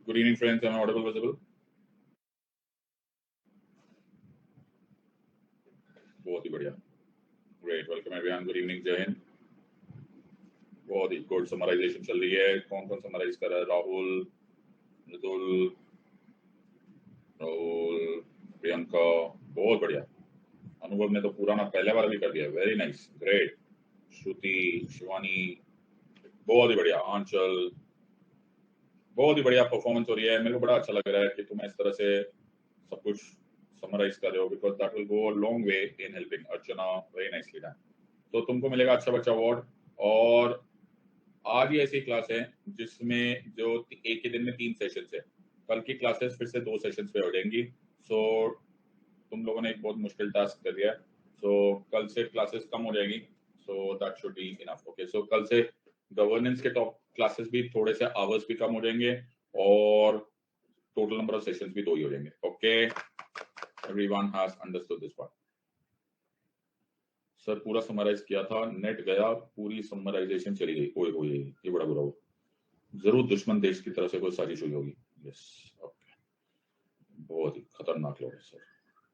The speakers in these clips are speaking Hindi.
Good evening, friends. Am I audible, visible? बहुत ही बढ़िया. Great. Welcome everyone. Good evening, जय हिंद. बहुत ही गुड समराइजेशन चल रही है. कौन कौन समराइज कर रहा है? राहुल, मृदुल, प्रियंका. बहुत बढ़िया. अनुभव ने तो पूरा ना पहले बार भी कर दिया. Very nice. ग्रेट. श्रुति, शिवानी, बहुत ही बढ़िया. आंचल, बहुत ही बढ़िया परफॉर्मेंस हो रही है. मेरे को बड़ा अच्छा लग रहा है कि तुम इस तरह से सब कुछ समराइज कर रहे हो, because that will go a long way in helping. Archana, very nicely done. तो तुमको मिलेगा अच्छा बच्चा अवार्ड. और आज ही ऐसी क्लास है जिसमें जो एक ही दिन में 3 सेशन है. कल की क्लासेस फिर से 2 सेशन पे हो जाएंगी. सो तुम लोगों ने एक बहुत मुश्किल टास्क कर दिया. सो कल से क्लासेस कम हो जाएगी. So that should be enough. Okay, so कल से गवर्नेंस के टॉप क्लासेस भी थोड़े से आवर्स भी कम हो जाएंगे और टोटल नंबर ऑफ सेशंस भी 2 ही हो जाएंगे. Okay, everyone has understood this part. Sir पूरा समराइज किया था, नेट गया, पूरी समराइजेशन चली गई. ओए होए, ये बड़ा बुरा हुआ. जरूर दुश्मन देश की तरफ से कोई साजिश हुई होगी. यस. ओके, बहुत ही खतरनाक लोग हैं sir.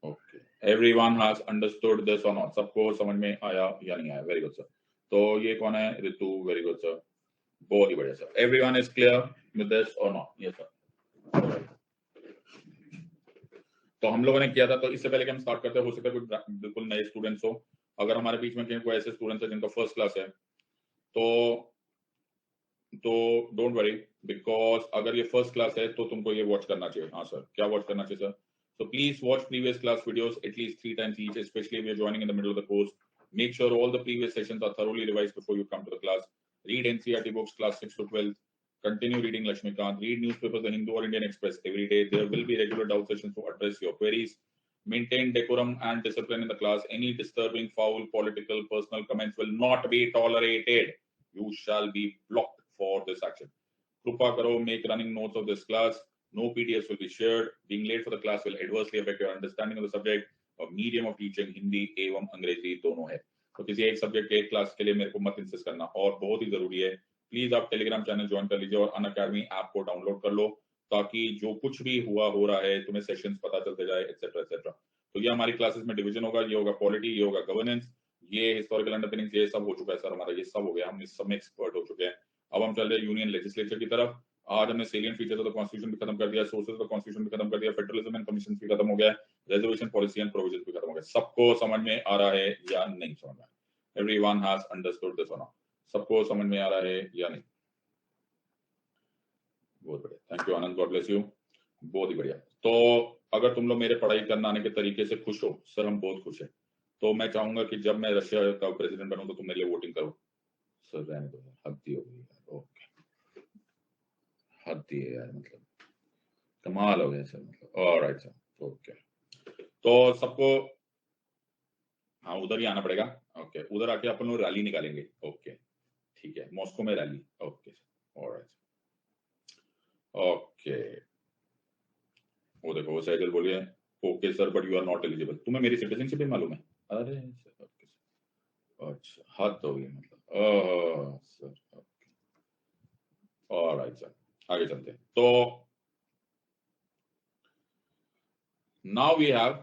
Okay, everyone has understood this or not? सबको समझ में आया या नहीं आया? Very good sir. तो ये कौन है? ऋतु. Very good sir. बहुत ही बढ़िया sir. Everyone is clear with this or not? Yes sir. तो हम लोगों ने किया था. तो इससे पहले कि हम स्टार्ट करते हैं, हो सकता है कुछ बिल्कुल नए स्टूडेंट्स हो. अगर हमारे बीच में कोई ऐसे स्टूडेंट्स है जिनका फर्स्ट क्लास है तो डोंट वरी, बिकॉज अगर ये फर्स्ट क्लास है तो तुमको ये वॉच करना चाहिए. हाँ सर, क्या वॉच करना चाहिए sir? So please watch previous class videos at least 3 times each, especially if you're joining in the middle of the course. Make sure all the previous sessions are thoroughly revised before you come to the class. Read NCERT books class 6 to 12. Continue reading Lakshmikant. Read newspapers, The Hindu or Indian Express every day. There will be regular doubt sessions to address your queries. Maintain decorum and discipline in the class. Any disturbing, foul, political, personal comments will not be tolerated. You shall be blocked for this action. Krupa karo, make running notes of this class. No PDFs will be shared. Being late for the class will adversely affect your understanding of the subject. और मीडियम ऑफ टीचिंग हिंदी एवं अंग्रेजी दोनों है. तो किसी एक सब्जेक्ट के एक क्लास के लिए मेरे को मत इंसिस्ट करना. और बहुत ही जरूरी है, प्लीज आप टेलीग्राम चैनल ज्वाइन कर लीजिए और अनअकैडमी ऐप को डाउनलोड कर लो, ताकि जो कुछ भी हो रहा है तुम्हें सेशंस पता चलते जाए, एक्सेट्रा एक्सेट्रा. तो ये हमारी क्लासेस में डिवीजन होगा. ये होगा पॉलिटी, ये होगा गवर्नेंस, ये हिस्टोरिकल अंडरपिनिंग्स, ये सब हो चुका है सर हमारा. ये सब हो गया, हम इस सब में एक्सपर्ट हो चुके हैं. अब हम चल रहे हैं यूनियन लेजिस्लेचर की तरफ. आज हमने salient features of the constitution भी खत्म कर दिया, सोर्सेज ऑफ द कॉन्स्टिट्यूशन भी खत्म कर दिया, फेडरलिज्म एंड कमीशन भी खत्म हो गया, रिजर्वेशन पॉलिसी एंड प्रोविजंस भी खत्म हो गया. सबको समझ में आ रहा है या नहीं समझ में? Everyone has understood this or not? सबको समझ में आ रहा है या नहीं? बहुत बढ़िया. Thank you Anand, God bless you. बहुत ही बढ़िया. तो अगर तुम लोग मेरे पढ़ाई करने आने के तरीके से खुश हो, सर हम बहुत खुश हैं, तो मैं चाहूंगा कि जब मैं रशिया का प्रेसिडेंट बनूं तो तुम मेरे लिए वोटिंग करो. सर रहने दो, हद ही हो गई यार. ओके, हद ही है यार, मतलब कमाल हो गया सर, मतलब. Alright sir. ओके, तो सबको हाँ उधर ही आना पड़ेगा. ओके, उधर आके अपन लोग रैली निकालेंगे. ओके ठीक है, मॉस्को में rally. Okay sir. Alright. Okay, वो देखो वो सैजल बोलिए. Okay sir, but you are not eligible. तुम्हें मेरी सिटीजनशिप भी मालूम है? अरे सर, ओके सर. अच्छा, हद हो गई मतलब. Sir okay. ऑलराइट सर, आगे चलते हैं. तो नाउ वी हैव,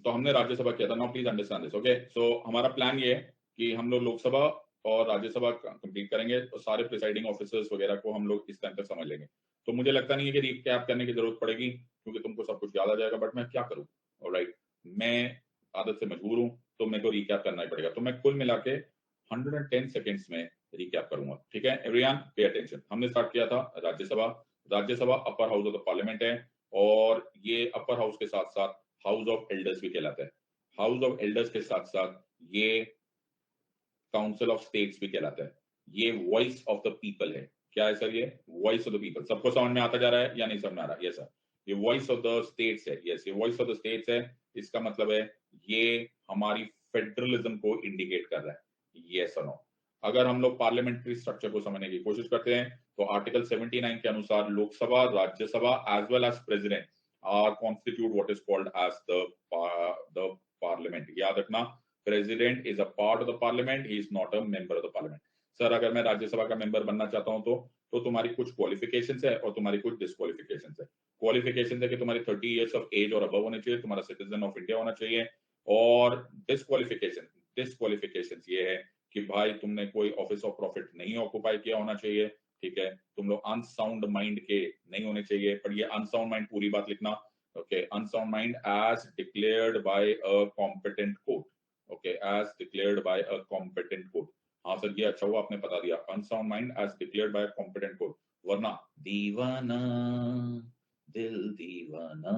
तो हमने राज्यसभा किया था. Now please understand this. Okay, so हमारा प्लान ये है कि हम लोग लोकसभा और राज्यसभा कंप्लीट करेंगे, और सारे प्रिसाइडिंग ऑफिसर्स वगैरह को हम लोग इस टाइम तक समझ लेंगे. तो मुझे लगता नहीं है कि रिकैप करने की जरूरत पड़ेगी, क्योंकि तुमको सब कुछ याद आ जाएगा. बट मैं क्या करूं? ऑलराइट, मैं आदत से मजबूर हूं, तो मेरे को रिकैप करना ही पड़ेगा. तो मैं कुल मिला के 110 सेकेंड्स में रिकैप करूंगा. ठीक है एवरीवन, पे अटेंशन. हमने स्टार्ट किया था Rajya Sabha. Rajya Sabha upper house of the parliament है, और ये अपर हाउस के साथ साथ हाउस ऑफ एल्डर्स भी कहलाता है. हाउस ऑफ एल्डर्स के साथ साथ ये काउंसिल ऑफ स्टेट्स भी कहलाता है. ये वॉइस ऑफ द पीपल है. क्या है सर? ये वॉइस ऑफ द पीपल. सबको समझ में आता जा रहा है या नहीं समझ में आ रहा है? यस सर, ये वॉइस ऑफ द स्टेट्स है. यस, ये वॉइस ऑफ द स्टेट्स है. इसका मतलब है ये हमारी फेडरलिज्म को इंडिकेट कर रहा है. यस और नो? अगर हम लोग पार्लियामेंट्री स्ट्रक्चर को समझने की कोशिश करते हैं, तो आर्टिकल 79 के अनुसार Lok Sabha, Rajya Sabha as well as president are constitute what is called as the parliament. याद रखना, president is a part of the parliament, he is not a member of the parliament. Sir अगर मैं राज्यसभा का मेंबर बनना चाहता हूं तो तो तुम्हारी कुछ क्वालिफिकेशंस है और तुम्हारी कुछ डिस्क्वालिफिकेशंस है। क्वालिफिकेशन है कि तुम्हारी 30 इयर्स ऑफ एज और अबव होने चाहिए, तुम्हारा सिटीजन ऑफ इंडिया होना चाहिए। और डिस्क्वालिफिकेशन ये है कि भाई तुमने कोई ऑफिस ऑफ प्रॉफिट नहीं ऑक्युपाई किया होना चाहिए, ठीक है। तुम लोग अनसाउंड माइंड के नहीं होने चाहिए, पर ये अनसाउंड माइंड पूरी बात लिखना, okay. Unsound mind as declared by a competent court, okay, as declared by a competent court. हाँ सर, ये अच्छा हुआ आपने बता दिया, unsound mind as declared by competent court, वरना दीवाना दिल दीवाना,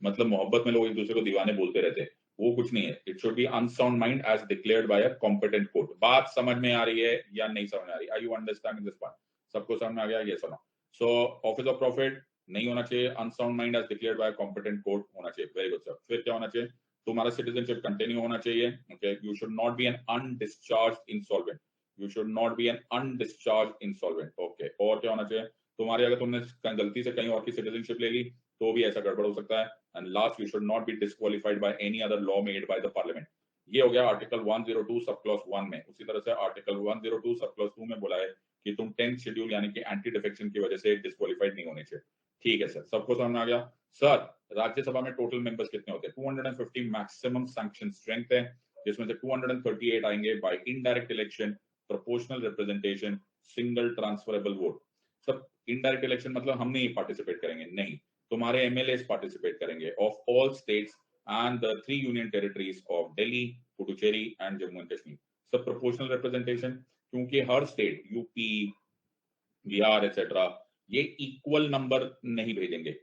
मतलब मोहब्बत में लोग एक दूसरे को दीवाने बोलते रहते हैं, वो कुछ नहीं है। It should be unsound mind as declared by a competent court. बात समझ में आ रही है या नहीं समझ में आ रही? Are you understanding this part? सबको समझ में आ गया? ये सुनो। सो ऑफिस ऑफ प्रॉफिट नहीं होना चाहिए, unsound mind as declared by competent court होना चाहिए। Very good sir. फिर क्या होना चाहिए? तुम्हारा सिटीजनशिप कंटिन्यू होना चाहिए, okay. You should not be an undischarged insolvent, you should not be an undischarged insolvent, okay. और क्या होना चाहिए? तुम्हारे अगर तुमने गलती से कहीं और की सिटीजनशिप ले ली तो भी ऐसा गड़बड़ हो सकता है। And last, you should not B disqualified by any other law made by the parliament. ये हो गया आर्टिकल 102 सब क्लॉज 1 में। उसी तरह से आर्टिकल 102 सब क्लॉज 2 में बोला है कि तुम 10th शेड्यूल यानी कि एंटी डिफेक्शन की वजह से डिस्क्वालिफाइड नहीं होने चाहिए। ठीक है सर, सबको समझ में आ गया? सर, राज्यसभा में टोटल मेंबर्स कितने होते हैं? 250 मैक्सिमम सैंक्शन स्ट्रेंथ है, जिसमें से 238 आएंगे by indirect election, proportional representation, single transferable vote. सब इनडायरेक्ट इलेक्शन मतलब हम नहीं पार्टिसिपेट करेंगे, नहीं, तुम्हारे एमएलए पार्टिसिपेट करेंगे of all states and the 3 union territories of Delhi, Puducherry and Jammu and Kashmir. सब प्रोपोर्शनल रिप्रेजेंटेशन, क्योंकि हर स्टेट, यूपी, बिहार एक्सेट्रा, ये इक्वल नंबर नहीं भेजेंगे।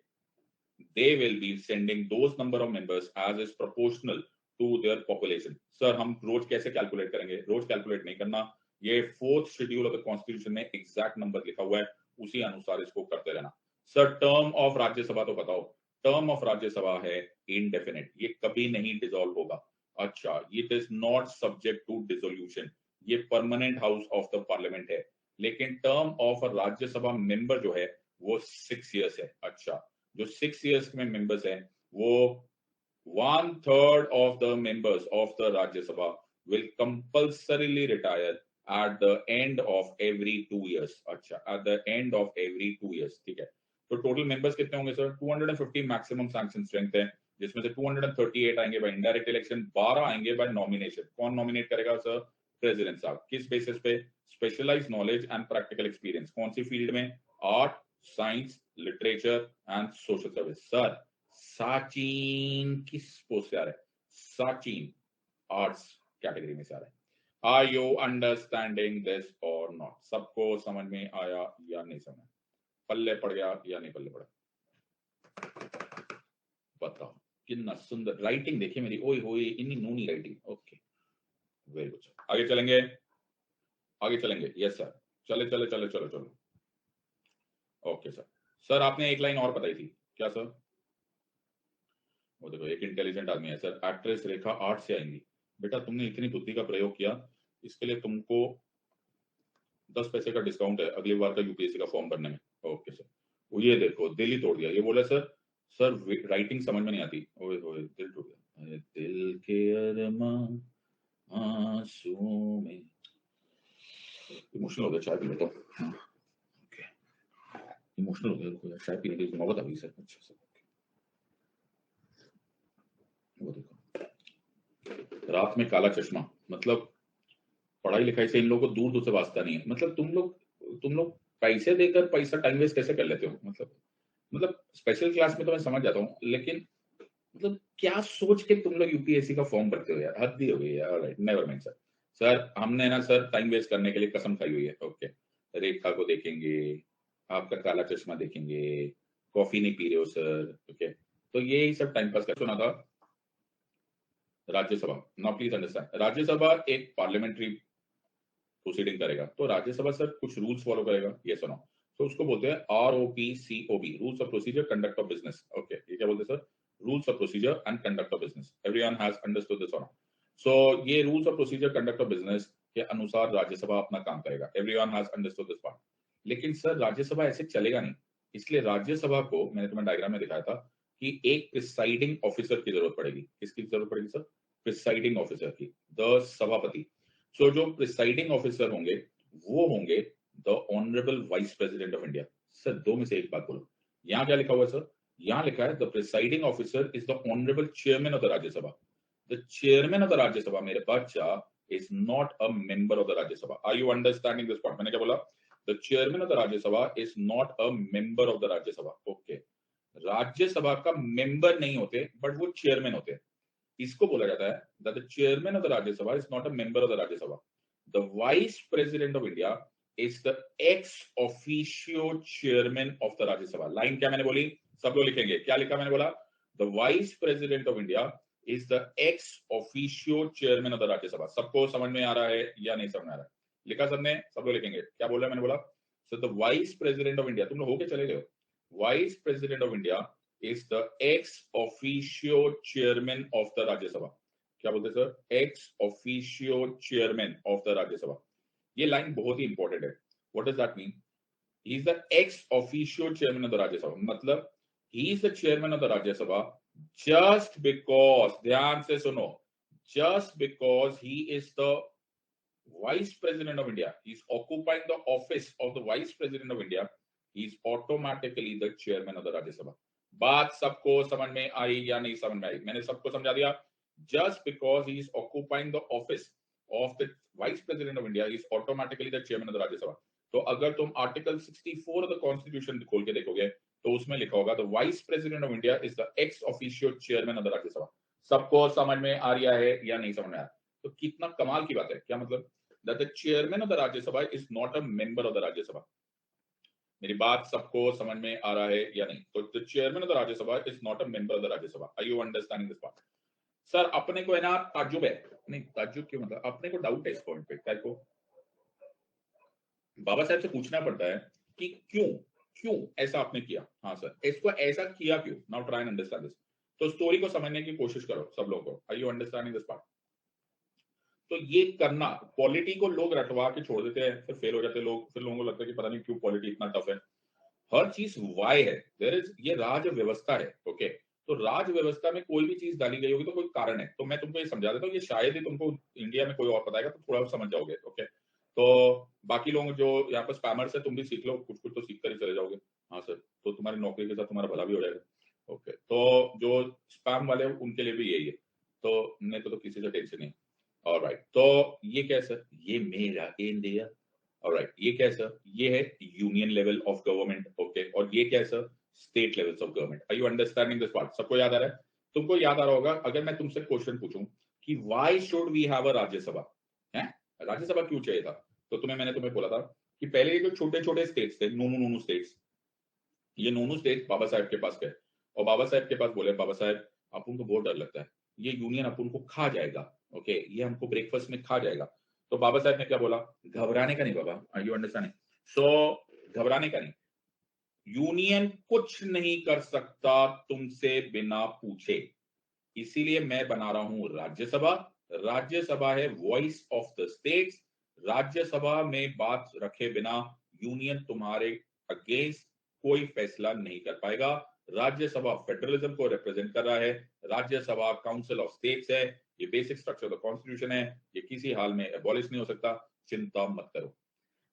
They will be sending those number of members as is proportional to their population. Sir, हम रोज कैसे कैलकुलेट करेंगे? रोज कैलकुलेट नहीं करना, ये 4th schedule of the constitution में एग्जैक्ट नंबर लिखा हुआ है, उसी अनुसार इसको करते रहना। सर, टर्म ऑफ राज्यसभा तो बताओ। टर्म ऑफ राज्यसभा है इंडेफिनिट, ये कभी नहीं डिसॉल्व होगा। अच्छा, it is not subject to dissolution, ये permanent house of the parliament है। लेकिन टर्म ऑफ राज्यसभा मेंबर जो है वो 6 इयर्स है। अच्छा, जो 6 इयर्स में मेंबर्स हैं, वो 1/3 of the members of the Rajya Sabha will compulsorily retire at the end of every 2 years. अच्छा, at the end of every 2 years, ठीक है। तो टोटल मेंबर्स कितने होंगे सर? 250 मैक्सिमम सैंक्शन स्ट्रेंथ है, जिसमें से 238 आएंगे बाय इनडायरेक्ट इलेक्शन, 12 आएंगे बाय नॉमिनेशन। कौन नॉमिनेट करेगा सर? प्रेसिडेंट साहब। किस बेसिस पे? Specialised knowledge and practical experience. कौन सी फील्ड में? Art, science, literature and social service. Sir, Sachin किस पोस्ट से आ रहा है? साचिन आर्ट्स कैटेगरी में से आ रहा है। Are you understanding this or not? सबको समझ में आया या नहीं समझ? पल्ले पड़ गया या नहीं पल्ले पड़ा? बताओ। कितना सुंदर राइटिंग देखिए मेरी, ओए होए, इन्नी नूनी राइटिंग। Okay, very good. आगे चलेंगे, आगे चलेंगे। यस सर, चले चले चले चलो चलो। Okay sir. सर, आपने एक लाइन और बताई थी, क्या सर? वो देखो, एक इंटेलिजेंट आदमी है सर, एक्ट्रेस रेखा 8 से आएंगी। बेटा, तुमने इतनी बुद्धि का प्रयोग किया, इसके लिए तुमको 10 पैसे का डिस्काउंट है अगली बार का यूपीएससी का फॉर्म भरने में। Okay sir. वो ये देखो, दिल ही तोड़ दिया। ये बोला सर राइटिंग समझ में नहीं आती। ओए होए, दिल टूट गया। अरे दिल के अरमां आंसुओं में। इमोशनल हो गया, चाय पी लेता हूं। ओके, इमोशनल हो गया, चाय पीने की नौबत आ गई सर। अच्छा सर, वो देखो, रात में काला चश्मा, मतलब पढ़ाई लिखाई से इन लोगों को दूर दूर से वास्ता नहीं है। मतलब तुम लोग पैसे देकर पैसा टाइम वेस्ट कैसे कर लेते हो? मतलब स्पेशल क्लास में तो मैं समझ जाता हूँ, लेकिन मतलब क्या सोच के तुम लोग यूपीएससी का फॉर्म भरते हो यार? हद ही हो गई है। Alright, never mind sir. Sir, हमने ना सर टाइम वेस्ट करने के लिए कसम खाई हुई है। ओके, रेखा को देखेंगे, आपका काला चश्मा देखेंगे, कॉफी नहीं पी रहे हो सर, ओके। तो यही सब टाइम पास कर। सुना था Rajya Sabha, now please understand, Rajya Sabha एक पार्लियामेंट्री प्रोसीडिंग करेगा, तो राज्यसभा सर कुछ रूल्स फॉलो करेगा, ये सुनो। तो उसको बोलते हैं ROPCOB, rules of procedure conduct of business. Okay, ये क्या बोलते हैं sir? Rules of procedure and conduct of business. Everyone has understood this or not? सो ये rules of procedure conduct of business के अनुसार राज्यसभा अपना काम करेगा। Everyone has understood this part. लेकिन सर, राज्यसभा ऐसे चलेगा नहीं, इसलिए राज्यसभा को मैंने तुम्हें डायग्राम में दिखाया था कि एक प्रिसाइडिंग ऑफिसर की जरूरत पड़ेगी। किसकी जरूरत पड़ेगी सर? प्रिसाइडिंग ऑफिसर की, द सभापति। सो जो प्रिसाइडिंग ऑफिसर होंगे वो होंगे the honourable vice president of India. Sir दो में से एक बात बोलो, यहाँ क्या लिखा हुआ है सर? यहाँ लिखा है the presiding officer is the honourable chairman of the Rajya Sabha. The chairman of the Rajya Sabha मेरे बच्चा is not a member of the Rajya Sabha. Are you understanding this point? मैंने क्या बोला? The chairman of the Rajya Sabha is not a member of the Rajya Sabha. Okay, Rajya Sabha का मेंबर नहीं होते बट वो चेयरमैन होते हैं। इसको बोला जाता है that the chairman of the Rajya Sabha is not a member of the Rajya Sabha. The vice president of India is the ex officio chairman of the Rajya Sabha. Line क्या मैंने बोली? सब लोग लिखेंगे। क्या लिखा मैंने बोला? The vice president of India is the ex officio chairman of the Rajya Sabha. सबको समझ में आ रहा है या नहीं समझ में आ रहा है? लिखा सबने? सब लोग लिखेंगे। क्या बोल रहा है मैंने बोला? So the vice president of India, तुम लोग होके चले गए हो। Vice president of India is the ex officio chairman of the Rajya Sabha। क्या बोलते हैं sir? ex officio chairman of the Rajya Sabha। ये लाइन बहुत ही इंपॉर्टेंट है। What does that mean? He is the ex officio chairman of the Rajya Sabha, मतलब he is the chairman of the Rajya Sabha just because, ध्यान से सुनो, just because he is the vice president of India, he is occupying the office of the vice president of India, he is automatically the chairman of the Rajya Sabha। बात सबको समझ में आई या नहीं समझ में आई? मैंने सबको समझा दिया। Just because he is occupying the office of the vice president of India, is automatically the chairman of the Rajya Sabha. तो अगर तुम आर्टिकल 64 ऑफ द कॉन्स्टिट्यूशन खोल के देखोगे तो उसमें लिखा होगा the vice president of India is the ex officio chairman of the Rajya Sabha. सबको समझ में आ रहा है या नहीं समझ में आ रहा? तो कितना कमाल की बात है। क्या मतलब? That the chairman of the Rajya Sabha is not a member of the Rajya Sabha. मेरी बात सबको समझ में आ रहा है या नहीं? तो the chairman of the Rajya Sabha is not a member of the Rajya Sabha. Are you understanding this part? Sir अपने को है ना ताज्जुब है, नहीं ताज्जुब क्यों, मतलब अपने को डाउट है इस पॉइंट पे। क्या को बाबा साहब से पूछना पड़ता है कि क्यों क्यों ऐसा आपने किया? हाँ सर, इसको ऐसा किया क्यों? Now try and understand this. तो स्टोरी को समझने की कोशिश करो सब लोगों को। Are you understanding this part? तो ये करना, पॉलिटी को लोग रटवा के छोड़ देते हैं, फिर फेल हो जाते हैं लोग, फिर लोगों को लगता है कि पता नहीं क्यों पॉलिटी इतना टफ है। हर चीज वाई है, देयर इज, ये राज व्यवस्था है। ओके, तो राज व्यवस्था में कोई भी चीज डाली गई होगी तो कोई कारण है। तो मैं तुमको ये समझा देता हूँ, ये शायद ही तुमको इंडिया में कोई और बताएगा तो थोड़ा समझ जाओगे। ओके, तो बाकी लोग जो यहाँ पर स्पैमर्स है, तुम भी सीख लो, कुछ कुछ तो सीख कर ही चले जाओगे। हाँ सर, तो तुम्हारी नौकरी के साथ तुम्हारा भला भी हो जाएगा। ओके, तो जो स्पैम वाले हैं उनके लिए भी यही है। तो मैं तो किसी से टेंशन नहीं। ऑलराइट, तो ये क्या है सर? ये मेरा इंडिया। ऑलराइट, ये क्या है सर? ये है union level of government. Okay, और ये क्या है sir? State levels of government. Are you understanding this part? सबको याद आ रहा है? तुमको याद आ रहा होगा अगर मैं तुमसे क्वेश्चन पूछूं कि why should we have a Rajya Sabha, है राज्यसभा क्यों चाहिए था? तो मैंने तुम्हें बोला था कि पहले ये जो छोटे छोटे स्टेट्स थे, नोनू नोनू स्टेट्स, ये नोनू स्टेट बाबा साहेब के पास गए और बाबा साहेब के पास बोले, बाबा साहेब अपन को बहुत डर लगता है, ये यूनियन अपन को खा जाएगा। ओके, ये हमको ब्रेकफास्ट में खा जाएगा। तो बाबा साहब ने क्या बोला? घबराने का नहीं बाबा। Are you understanding? सो घबराने का नहीं, यूनियन कुछ नहीं कर सकता तुमसे बिना पूछे, इसीलिए मैं बना रहा हूं राज्यसभा। राज्यसभा है voice of the states. Rajya Sabha में बात रखे बिना यूनियन तुम्हारे अगेंस्ट कोई फैसला नहीं कर पाएगा। राज्यसभा फेडरलिज्म को रिप्रेजेंट कर रहा है। राज्यसभा काउंसिल ऑफ स्टेट्स है। ये basic structure of the constitution है। ये किसी हाल में एबॉलिश नहीं हो सकता। चिंता मत करो।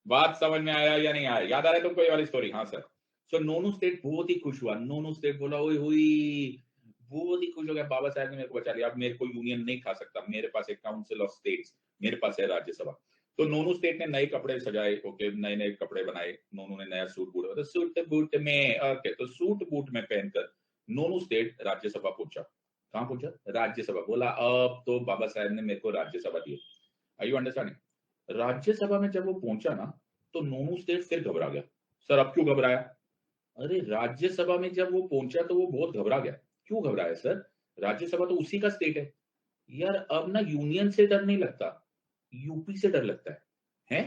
बात समझ में आया या नहीं आया? याद आ रहा है तुमको ये वाली स्टोरी? हाँ सर। सो नोनू स्टेट बहुत ही खुश हुआ। नोनू स्टेट बोला ओए हुई, बहुत ही खुश हो गया, बाबा साहब ने मेरे को बचा लिया, अब मेरे को यूनियन नहीं खा सकता, मेरे पास एक काउंसिल ऑफ स्टेट्स, मेरे पास है राज्यसभा। तो नोनू स्टेट ने नए कपड़े सजाए। ओके, नए नए कपड़े बनाए। नोनू ने नया सूट बूट, तो सूट बूट में, ओके, तो सूट बूट में पहनकर नोनू स्टेट राज्यसभा पहुंचा। कहां पहुंचा? राज्यसभा। बोला अब तो बाबा साहब ने मेरे को राज्यसभा दी। Are you understanding? राज्यसभा में जब वो पहुंचा ना, तो नोनू स्टेट फिर घबरा गया। सर अब क्यों घबराया? अरे राज्यसभा में जब वो पहुंचा तो वो बहुत घबरा गया। क्यों घबराया सर? राज्यसभा तो उसी का स्टेट है। यार अब ना यूनियन से डर नहीं लगता, यूपी से डर लगता है?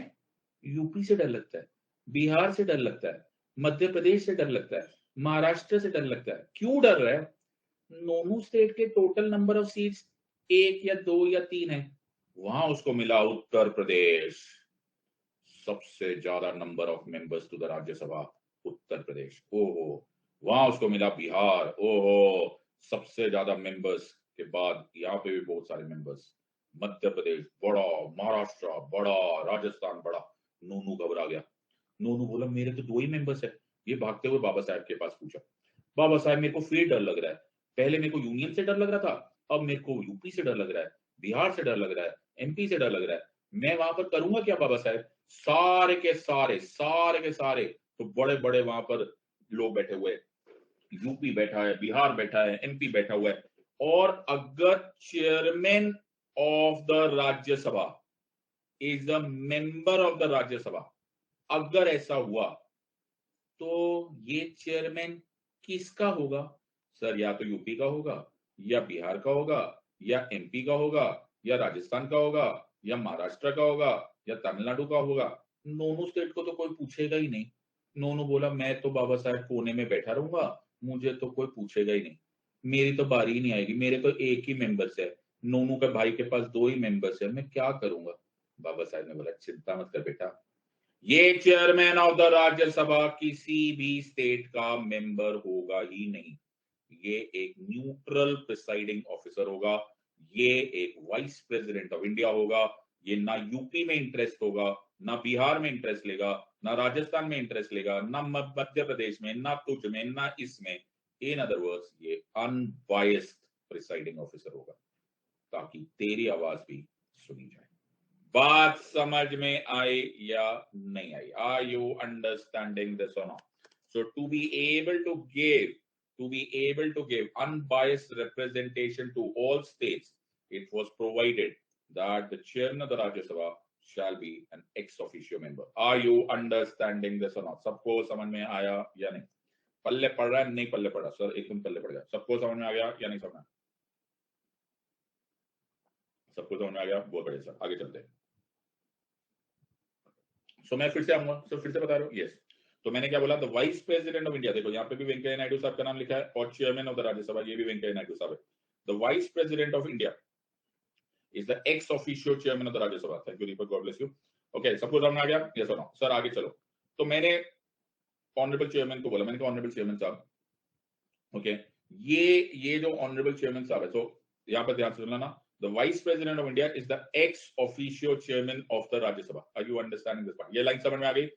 यूपी से डर लगता है, बिहार से डर लगता है, मध्य प्रदेश से डर लगता है, महाराष्ट्र से डर लगता है। क्यों डर रहा है? नोनू स्टेट के टोटल नंबर ऑफ सीट्स एक या दो या तीन है, वहां उसको मिला उत्तर प्रदेश। सबसे ज्यादा number of members to the Rajya Sabha, Uttar Pradesh. ओहो, वहां उसको मिला बिहार। ओहो, सबसे ज्यादा मेंबर्स के बाद यहाँ पे भी बहुत सारे मेंबर्स। मध्य प्रदेश बड़ा, महाराष्ट्र बड़ा, राजस्थान बड़ा। नूनू घबरा गया। नोनू बोला मेरे तो 2 ही मेंबर्स है। ये भागते हुए बाबा साहब के पास पूछा, बाबा साहब मेरे को फिर डर लग रहा है, पहले मेरे को यूनियन से डर लग रहा था, अब मेरे को यूपी से डर लग रहा है, बिहार से डर लग रहा है, एमपी से डर लग रहा है, मैं वहां पर करूंगा क्या बाबा साहब? सारे के सारे तो बड़े बड़े वहां पर लोग बैठे हुए, यूपी बैठा है, बिहार बैठा है, एमपी बैठा हुआ है, और अगर chairman of the Rajya Sabha is the member of the Rajya Sabha, अगर ऐसा हुआ तो ये चेयरमैन किसका होगा? सर या तो यूपी का होगा, या बिहार का होगा, या एमपी का होगा, या राजस्थान का होगा, या महाराष्ट्र का होगा, या तमिलनाडु का होगा। नोनू स्टेट को तो कोई पूछेगा ही नहीं। नोनू बोला मैं तो बाबा साहब कोने में बैठा रहूंगा, मुझे तो कोई पूछेगा ही नहीं, मेरी तो बारी ही नहीं आएगी, मेरे तो एक ही मेंबर्स है, नोनू के भाई के पास 2 ही मेंबर्स है, मैं क्या करूंगा? बाबा साहब ने बोला चिंता मत कर बेटा, ये चेयरमैन ऑफ द राज्यसभा किसी भी स्टेट का मेंबर होगा ही नहीं, ये एक न्यूट्रल प्रिसाइडिंग ऑफिसर होगा, ये एक वाइस प्रेसिडेंट ऑफ इंडिया होगा, ये ना यूपी में इंटरेस्ट होगा, ना बिहार में इंटरेस्ट लेगा, ना राजस्थान में इंटरेस्ट लेगा, ना मध्य प्रदेश में, ना तुझ में, ना इसमें। इन अदर वर्ड्स ये अनबायस्ड प्रिसाइडिंग ऑफिसर होगा, ताकि तेरी आवाज भी सुनी जाए। बात समझ में आई या नहीं आई? Are you understanding this or not? So to be able to give unbiased representation to all states, it was provided that the chairman of the Rajya Sabha shall be an ex officio member. Are you understanding this or not? सबको समझ में आया या नहीं? पल्ले पड़ रहा है नहीं पल्ले पड़ रहा? सर एकदम पल्ले पड़ गया। सबको समझ में आ गया या नहीं समझ में? सबको समझ में आ गया? बहुत बढ़िया सर, आगे चलते हैं। सो मैं फिर से आऊंगा सर, फिर से बता रहा हूँ। यस, तो मैंने क्या बोला? The vice president of India, देखो यहाँ पे भी वेंकैया नायडू साहब का नाम लिखा है, और चेयरमैन ऑफ द राज्यसभा ये भी वेंकैया नायडू साहब है। The vice president of India is the ex officio chairman of the Rajya Sabha. Thank you Deepak, God bless you. Okay, सबको समझ में आ गया? यस और नो? सर आगे चलो। तो मैंने ऑनरेबल चेयरमैन को बोला, मैंने कहा ऑनरेबल चेयरमैन साहब, ओके, ये जो ऑनरेबल चेयरमैन साहब है, तो यहाँ पर ध्यान से सुनना ना, the vice president of India is the ex officio chairman of the Rajya Sabha. Are you understanding this part? ये लाइन समझ में आ गई?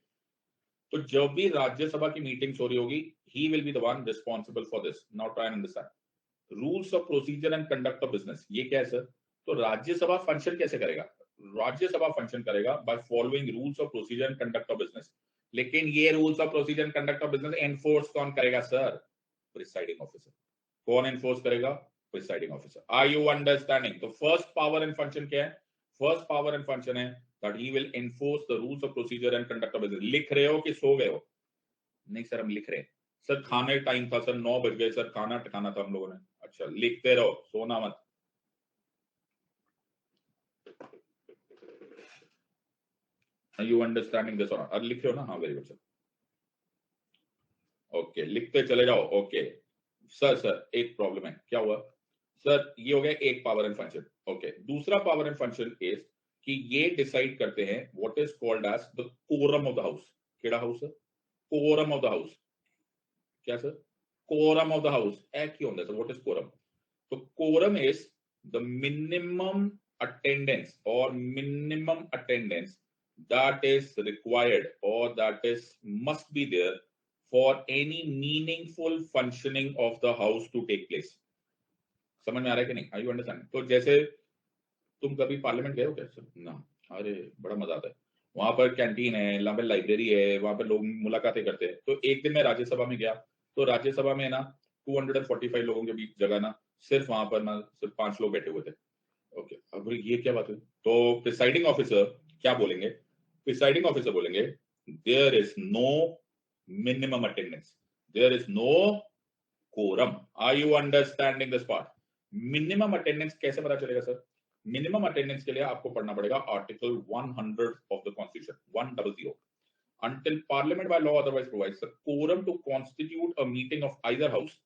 तो जब भी राज्यसभा की मीटिंग्स हो रही होगी, he will be the one responsible for this. Now try and understand. Rules of procedure and conduct of business. ये क्या है सर? तो राज्यसभा फंक्शन कैसे करेगा? राज्यसभा फंक्शन करेगा by following rules of procedure and conduct of business. लेकिन ये rules of procedure and conduct of business enforce कौन करेगा सर? Presiding officer. कौन enforce करेगा? Presiding officer. Are you understanding? तो first power and function क्या है? First power and function है that he will enforce the rules of procedure and conduct of business. लिख रहे हो कि सो गए हो? नहीं सर, हम लिख रहे हैं सर, खाने टाइम था सर, 9 बज गए सर, खाना ठिकाना था हम लोगों ने। अच्छा, लिखते रहो, सोना मत। You understanding this or not? अब लिख रहे हो ना? हाँ, वेरी गुड सर। ओके, लिखते चले जाओ। ओके सर एक प्रॉब्लम है, क्या हुआ सर? ये हो गया एक पावर एंड फंक्शन। ओके, दूसरा पावर एंड फंक्शन इज कि ये डिसाइड करते हैं what is called as the quorum of the house. केड़ा हाउस है? Quorum of the house. क्या sir? Quorum of the house है क्यों होता है सर? What is quorum? तो quorum is the minimum attendance और minimum attendance that is required or that is must be there for any meaningful functioning of the house to take place. समझ में आ रहा है कि नहीं? Are you understand? तो जैसे तुम कभी पार्लियामेंट गए हो क्या सर? ना? अरे बड़ा मजा आता है, वहां पर कैंटीन है, वहां पर लाइब्रेरी है, वहां पर लोग मुलाकातें करते हैं। तो एक दिन मैं राज्यसभा में गया, तो राज्यसभा में ना 245 लोगों के बीच जगह ना, सिर्फ वहां पर ना सिर्फ 5 लोग बैठे हुए थे। ओके, अब ये क्या बात है? तो प्रिसाइडिंग ऑफिसर क्या बोलेंगे? प्रिसाइडिंग ऑफिसर बोलेंगे there is no minimum attendance, there is no quorum. Are you understanding this part? Minimum attendance कैसे पता चलेगा सर? मिनिमम अटेंडेंस के लिए आपको पढ़ना पड़ेगा article 100 of the constitution, 100. Until parliament by law otherwise provides, the quorum to constitute a meeting of either house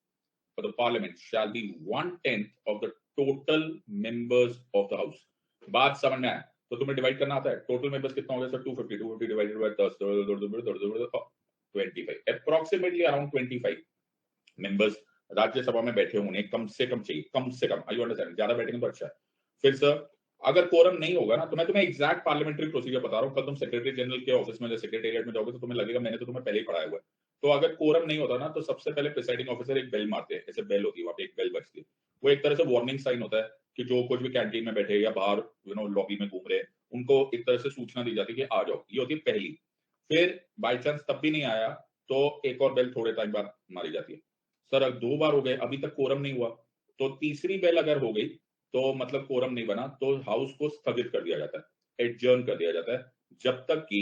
for the parliament shall be 1/10 of the total members of the house. बात समझ में आया? तो तुम्हें डिवाइड करना आता है? टोटल मेंबर्स कितना हो गया sir? 250 divided by 10, 25, approximately around 25 members Rajya Sabha में बैठे होंगे, कम से कम चाहिए, कम से कम। Are you understand? ज्यादा बैठेंगे तो अच्छा है। फिर सर अगर कोरम नहीं होगा ना, तो मैं तुम्हें एग्जैक्ट पार्लियामेंट्री प्रोसीजर बता रहा हूँ, कल तुम सेक्रेटरी जनरल के ऑफिस में सेक्रेटेरिएट में जाओगे तो तुम्हें लगेगा मैंने तो तुम्हें पहले ही पढ़ाया हुआ है। तो अगर कोरम नहीं होता ना, तो सबसे पहले प्रिसाइडिंग ऑफिसर एक बेल मारते हैं, ऐसे बेल होती है वहां पे, एक बेल बजती है, वो एक तरह से वार्निंग साइन होता है कि जो कुछ भी कैंटीन में बैठे या बाहर लॉबी में घूम रहे हैं, उनको एक तरह से सूचना दी जाती है कि आ जाओ, ये होती है पहली। फिर बाई चांस तब भी नहीं आया तो एक और बेल थोड़े टाइम बाद मारी जाती है। सर अब 2 बार हो गए, अभी तक कोरम नहीं हुआ, तो तीसरी बेल अगर हो गई तो मतलब कोरम नहीं बना, तो हाउस को स्थगित कर दिया जाता है, एडजर्न कर दिया जाता है, जब तक कि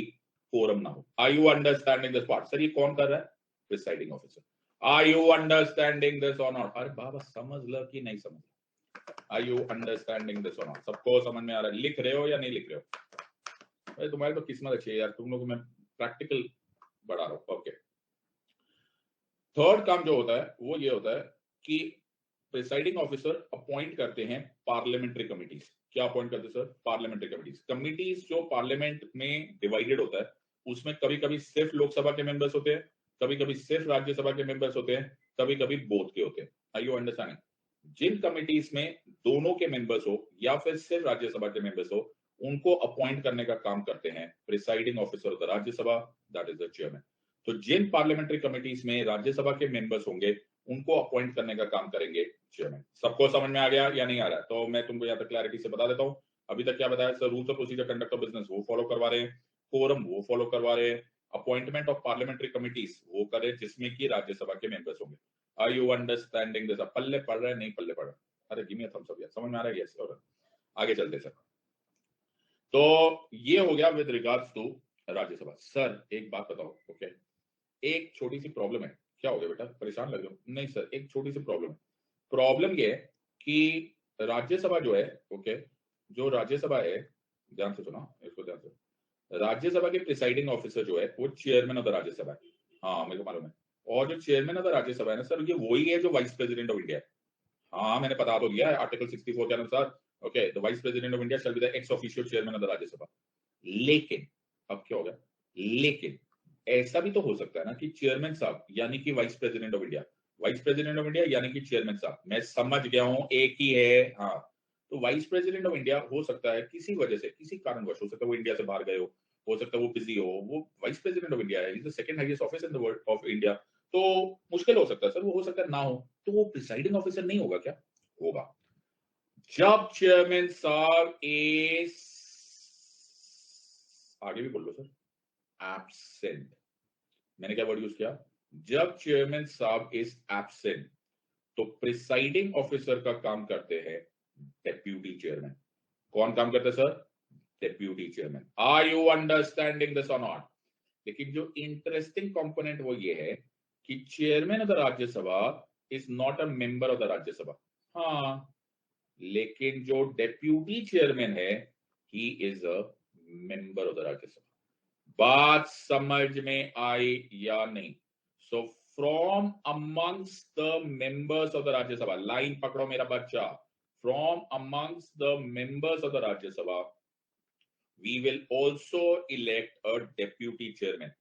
कोरम ना हो। Are you understanding this part? Sir ये कौन कर रहा है? Presiding officer. Are you understanding this or not? अरे बाबा समझ लो कि नहीं समझ? Are you understanding this or not? सबको समझ में आ रहा है? लिख रहे हो या नहीं लिख रहे हो? अरे तुम्हारी तो किस्मत अच्छी है यार, तुम लोग को मैं प्रैक्टिकल बढ़ा रहा हूं। ओके, थर्ड काम जो होता है वो ये होता है कि प्रिसाइडिंग ऑफिसर अपॉइंट करते हैं पार्लियामेंट्री कमिटीज। क्या अपॉइंट करते हैं सर? Parliamentary committees. कमिटीज जो पार्लियामेंट में डिवाइडेड होता है, उसमें कभी कभी सिर्फ लोकसभा के मेंबर्स होते हैं, कभी कभी सिर्फ राज्यसभा के मेंबर्स होते हैं, कभी कभी बोथ के होते हैं। Are you understanding? जिन कमिटीज में दोनों के मेंबर्स हो या फिर सिर्फ राज्यसभा के मेंबर्स हो, उनको अपॉइंट करने का काम करते हैं presiding officer of the Rajya Sabha, that is the chairman. तो जिन पार्लियामेंट्री कमिटीज में राज्यसभा के मेंबर्स होंगे, उनको अपॉइंट करने का काम करेंगे चेयरमैन। सबको समझ में आ गया या नहीं आ रहा है? तो मैं तुमको यहाँ तक क्लैरिटी से बता देता हूँ। अभी तक क्या बताया sir? Rules of procedure, conduct of business वो फॉलो करवा रहे हैं, कोरम वो फॉलो करवा रहे हैं, अपॉइंटमेंट ऑफ पार्लियामेंट्री कमिटीज वो करें जिसमें कि राज्यसभा के मेंबर्स होंगे। Are you understanding this? पल्ले पड़ रहा है नहीं पल्ले पड़ रहा है? अरे give me a thumbs up यार, समझ में आ रहा है? यस। और आगे चलते सर। तो ये हो गया with regards to Rajya Sabha. Sir एक बात बताओ, ओके, एक छोटी सी प्रॉब्लम है। क्या हो गया बेटा, परेशान लग रहे हो? नहीं सर, एक छोटी सी प्रॉब्लम है। प्रॉब्लम ये है कि राज्यसभा जो है, ओके, जो राज्यसभा है, ध्यान से सुना इसको, ध्यान से। राज्यसभा के प्रिसाइडिंग ऑफिसर जो है वो चेयरमैन ऑफ द राज्यसभा है। हाँ मेरे को मालूम है। और जो चेयरमैन ऑफ द राज्यसभा है ना सर, ये वही है जो वाइस प्रेसिडेंट ऑफ इंडिया है। हाँ मैंने बता तो दिया है आर्टिकल 64 के अनुसार, okay, the vice president of India shall be the ex officio chairman of the Rajya Sabha. लेकिन अब क्या होगा? लेकिन ऐसा भी तो हो सकता है ना कि चेयरमैन साहब यानी कि vice president of India, vice president of India यानी कि चेयरमैन साहब, मैं समझ गया हूं एक ही है। हाँ, तो वाइस प्रेसिडेंट ऑफ इंडिया हो सकता है किसी वजह से, किसी कारणवश, हो सकता है वो इंडिया से बाहर गए हो सकता है वो बिजी हो, वो वाइस प्रेसिडेंट ऑफ इंडिया है, is the second highest office in the world of India. तो मुश्किल हो सकता है सर, वो हो सकता है ना हो, तो वो प्रिसाइडिंग ऑफिसर नहीं होगा क्या? होगा। जब चेयरमैन साहब इज, आगे भी बोल लो सर, एब्सेंट। मैंने क्या वर्ड यूज किया? जब चेयरमैन साहब इज एब्सेंट, तो प्रिसाइडिंग ऑफिसर का काम करते हैं डेप्यूटी चेयरमैन। कौन काम करते हैं sir? Deputy chairman. Are you understanding this or not? लेकिन जो इंटरेस्टिंग कंपोनेंट वो ये है कि chairman of the Rajya Sabha is not a member of the Rajya Sabha. हाँ, लेकिन जो डेप्यूटी चेयरमैन है, he is a member of the Rajya Sabha. बात समझ में आई या नहीं? So from amongst the members of the Rajya Sabha, line पकड़ो मेरा बच्चा, from amongst the members of the Rajya Sabha we will also elect a deputy chairman.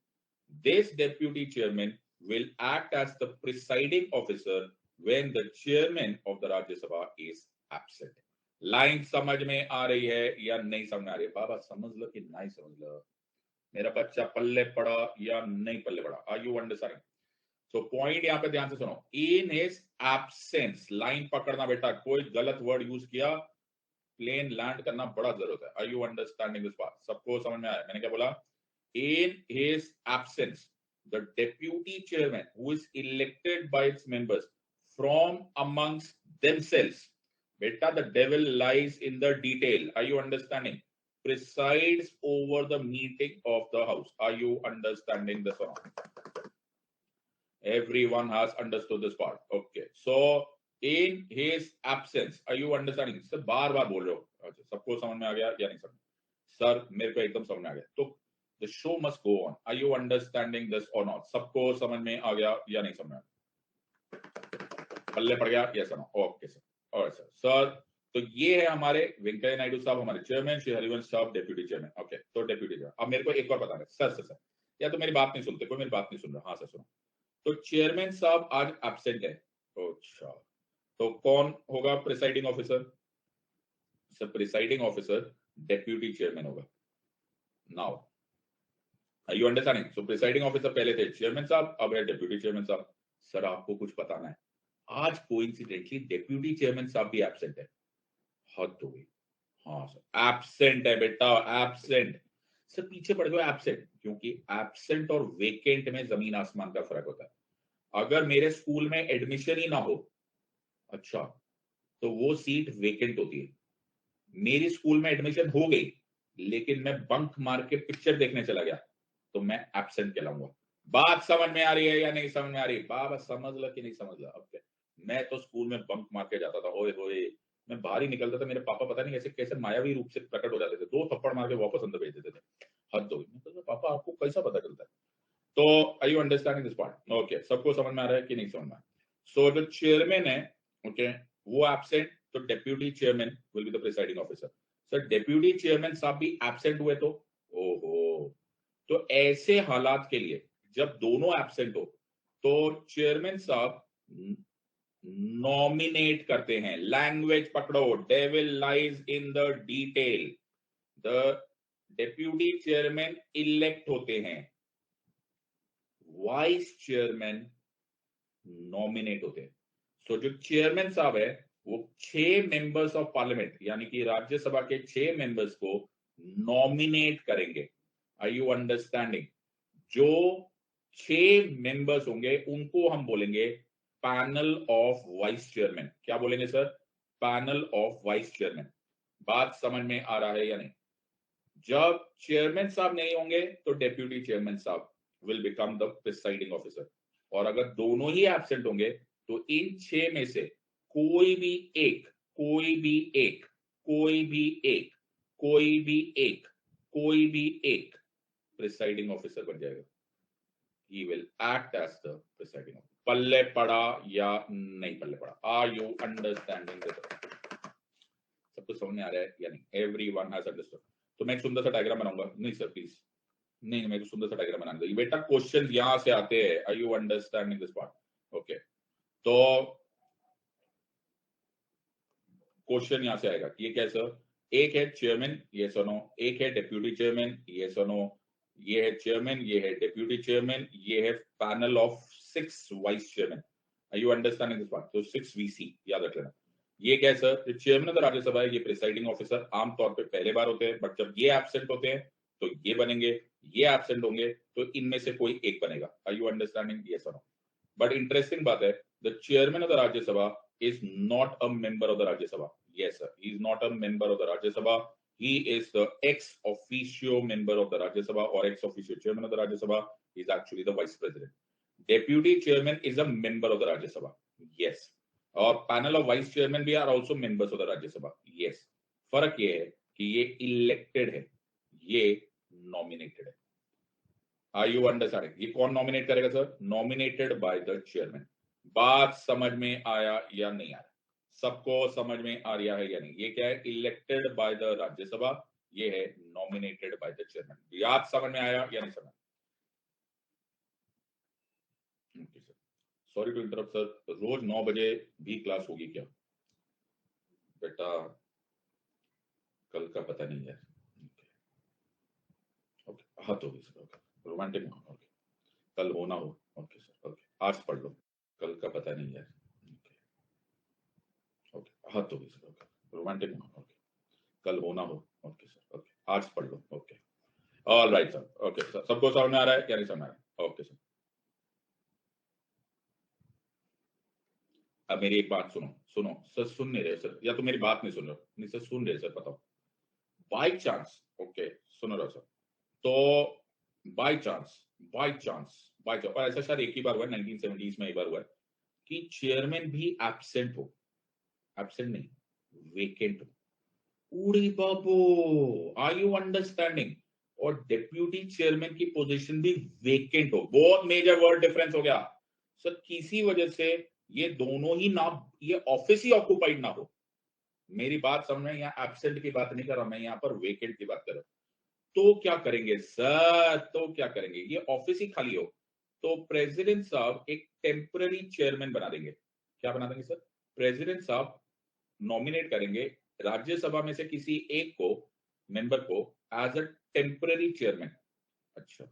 This deputy chairman will act as the presiding officer when the chairman of the Rajya Sabha is absent. Line समझ में आ रही है या नहीं समझ में आ रही है? बाबा समझ लो कि नहीं समझ लो? मेरा बच्चा पल्ले पड़ा या नहीं पल्ले पड़ा? Are you understanding? So point यहां पे ध्यान से सुनो, इन हिज एब्सेंस, लाइन पकड़ना बेटा, कोई गलत वर्ड यूज किया, प्लेन लैंड करना बड़ा जरूरत है। Are you understanding this part? सबको समझ में आया? मैंने क्या बोला? In his absence the deputy chairman who is elected by its members from amongst themselves, बेटा the devil lies in the detail, are you understanding, presides over the meeting of the house. Are you understanding this or not? Everyone has understood this part. Okay, so in his absence, are you understanding? Sir बार बार बोल रहे हो, अच्छा सबको समझ में आ गया या नहीं समझ? सर मेरे को एकदम समझ में आ गया। तो the show must go on. Are you understanding this or not? सबको समझ में आ गया या नहीं समझ में? पल्ले पड़ गया? Yes or no? Okay sir, alright sir. Sir तो ये है हमारे वेंकैया नायडू साहब, हमारे चेयरमैन, श्री हरिवंश साहब डेप्यूटी चेयरमैन। ओके, तो डेप्यूटी चेयरमैन। अब मेरे को एक और बताना है सर, या तो मेरी बात नहीं सुनते, कोई मेरी बात नहीं सुन रहा? हाँ सर सुनो। तो चेयरमैन साहब आज एब्सेंट है, अच्छा, तो कौन होगा presiding officer? Sir presiding officer deputy chairman होगा। Now are you understanding? So presiding officer पहले थे चेयरमैन साहब, अब है डेप्यूटी चेयरमैन साहब। सर आपको कुछ बताना है, आज कोइंसिडेंटली डेप्यूटी चेयरमैन साहब भी एब्सेंट है। हद हो गई। हाँ सर एब्सेंट है बेटा, एब्सेंट। सर पीछे पड़ गए एब्सेंट, क्योंकि एब्सेंट और वेकेंट में जमीन आसमान का फर्क होता है। अगर मेरे स्कूल में एडमिशन ही ना हो, अच्छा, तो वो सीट वेकेंट होती है। मेरी स्कूल में एडमिशन हो गई, लेकिन मैं बंक मार के पिक्चर देखने चला गया, तो मैं एब्सेंट कहलाऊंगा। बात समझ में आ रही है या नहीं समझ में आ रही? बाबा समझ लो कि नहीं समझ लो। अब क्या, मैं तो स्कूल में बंक मार के जाता था, होए होए मैं बाहर ही निकलता था, मेरे पापा पता नहीं ऐसे कैसे मायावी रूप से प्रकट हो जाते थे, 2 थप्पड़ मार के वापस अंदर भेज देते थे। हद हो गई। मैं तो पापा आपको कैसा पता चलता है? तो are you understanding this part? Okay, सबको समझ में आ रहा है कि नहीं समझ में? सो जो चेयरमैन है, ओके, वो एब्सेंट, तो deputy chairman will be the presiding officer. Sir deputy chairman साहब भी एब्सेंट हुए तो, ओहो, तो ऐसे हालात के लिए जब दोनों एब्सेंट हो, तो चेयरमैन साहब नॉमिनेट करते हैं। लैंग्वेज पकड़ो, devil lies in the detail. The deputy chairman elect होते हैं, वाइस चेयरमैन नॉमिनेट होते हैं। सो जो चेयरमैन साहब है, वो 6 मेंबर्स ऑफ पार्लियामेंट यानी कि राज्यसभा के 6 मेंबर्स को नॉमिनेट करेंगे। Are you understanding? जो 6 मेंबर्स होंगे उनको हम बोलेंगे पैनल ऑफ वाइस चेयरमैन। क्या बोलेंगे sir? Panel of vice chairman. बात समझ में आ रहा है या नहीं? जब चेयरमैन साहब नहीं होंगे तो डेप्यूटी चेयरमैन साहब will become the presiding officer, और अगर दोनों ही एब्सेंट होंगे तो इन 6 में से कोई भी एक, कोई भी एक, कोई भी एक, कोई भी एक, कोई भी एक प्रिसाइडिंग ऑफिसर बन जाएगा। He will act as the presiding officer. पल्ले पड़ा या नहीं पल्ले पड़ा? Are you understanding this? सबको समझ में आ रहा है या नहीं? Everyone has understood. तो मैं एक सुंदर सा डायग्राम बनाऊंगा। नहीं सर प्लीज, नहीं मैं एक सुंदर सा डायग्राम बनाने दो बेटा, क्वेश्चन यहां से आते हैं। Are you understanding this part? Okay, तो क्वेश्चन यहां से आएगा कि ये क्या है सर? एक है चेयरमैन, ये सुनो, एक है डेप्यूटी चेयरमैन, ये सुनो, ये है चेयरमैन, ये है डेप्यूटी चेयरमैन, ये है panel of 6 vice chairman. Are you understanding this part? तो 6 वीसी याद रख लेना। ये क्या है सर? जो चेयरमैन ऑफ द राज्यसभा है, ये प्रिसाइडिंग ऑफिसर आमतौर पे पहले बार होते हैं, बट जब ये एब्सेंट होते हैं तो ये बनेंगे, ये एब्सेंट होंगे तो इनमें से कोई एक बनेगा। Are you understanding? ये सुनो, बट इंटरेस्टिंग बात है, the chairman of the Rajya Sabha is not a member of the Rajya Sabha. Yes, sir. He is not a member of the Rajya Sabha. He is the ex officio member of the Rajya Sabha or ex officio chairman of the Rajya Sabha. He is actually the vice president. Deputy chairman is a member of the Rajya Sabha. Yes. और पैनल ऑफ वाइस चेयरमैन भी are also members of the Rajya Sabha. Yes, फर्क ये है कि ये इलेक्टेड है, ये नॉमिनेटेड है। Are you understanding? ये कौन नॉमिनेट करेगा sir? Nominated by the chairman. बात समझ में आया या नहीं आया? सबको समझ में आ रहा है या नहीं? ये क्या है? इलेक्टेड बाय द राज्यसभा, ये है नॉमिनेटेड बाय द चेयरमैन। याद समझ में आया या नहीं समझ? Okay sir, sorry to interrupt sir, रोज 9 बजे भी क्लास होगी क्या? बेटा कल का पता नहीं है। ओके, हाँ तो भी सर, ओके रोमांटिक, ओके कल होना हो, ओके सर, ओके आज पढ़ लो, कल का पता नहीं है। ओके, हाँ तो भी सर, ओके रोमांटिक, ओके कल होना हो, ओके सर, ओके आज पढ़ लो, okay all right sir, okay sir, सबको समझ में आ रहा है क्या नहीं समझ में आ रहा है? ओके सर, अब मेरी एक बात सुनो, सुनो सर, सुन नहीं रहे सर, या तो मेरी बात नहीं सुन रहे? नहीं सर सुन रहे सर, बताओ। बाई चांस, ओके सुनो रहा सर, तो by chance, by chance, by chance, और ऐसा शायद एक ही बार हुआ है, 1970s में एक बार हुआ है कि चेयरमैन भी एब्सेंट हो, एब्सेंट नहीं वेकेंट हो। उड़ी बाबू, आर यू अंडरस्टैंडिंग? और डेप्यूटी चेयरमैन की पोजीशन भी वेकेंट हो। बहुत मेजर वर्ड डिफरेंस हो गया सर, किसी वजह से ये दोनों ही ना, ये ऑफिस ही ऑक्युपाइड ना हो। मेरी बात समझ में? यहाँ एब्सेंट की बात नहीं कर रहा मैं, यहाँ पर वेकेंट की बात कर रहा हूं। तो क्या करेंगे सर? तो क्या करेंगे? ये ऑफिस ही खाली हो तो प्रेसिडेंट साहब एक टेम्पररी चेयरमैन बना देंगे। क्या बना देंगे सर? प्रेसिडेंट साहब नॉमिनेट करेंगे राज्यसभा में से किसी एक को मेंबर को एज अ टेम्पररी चेयरमैन। अच्छा,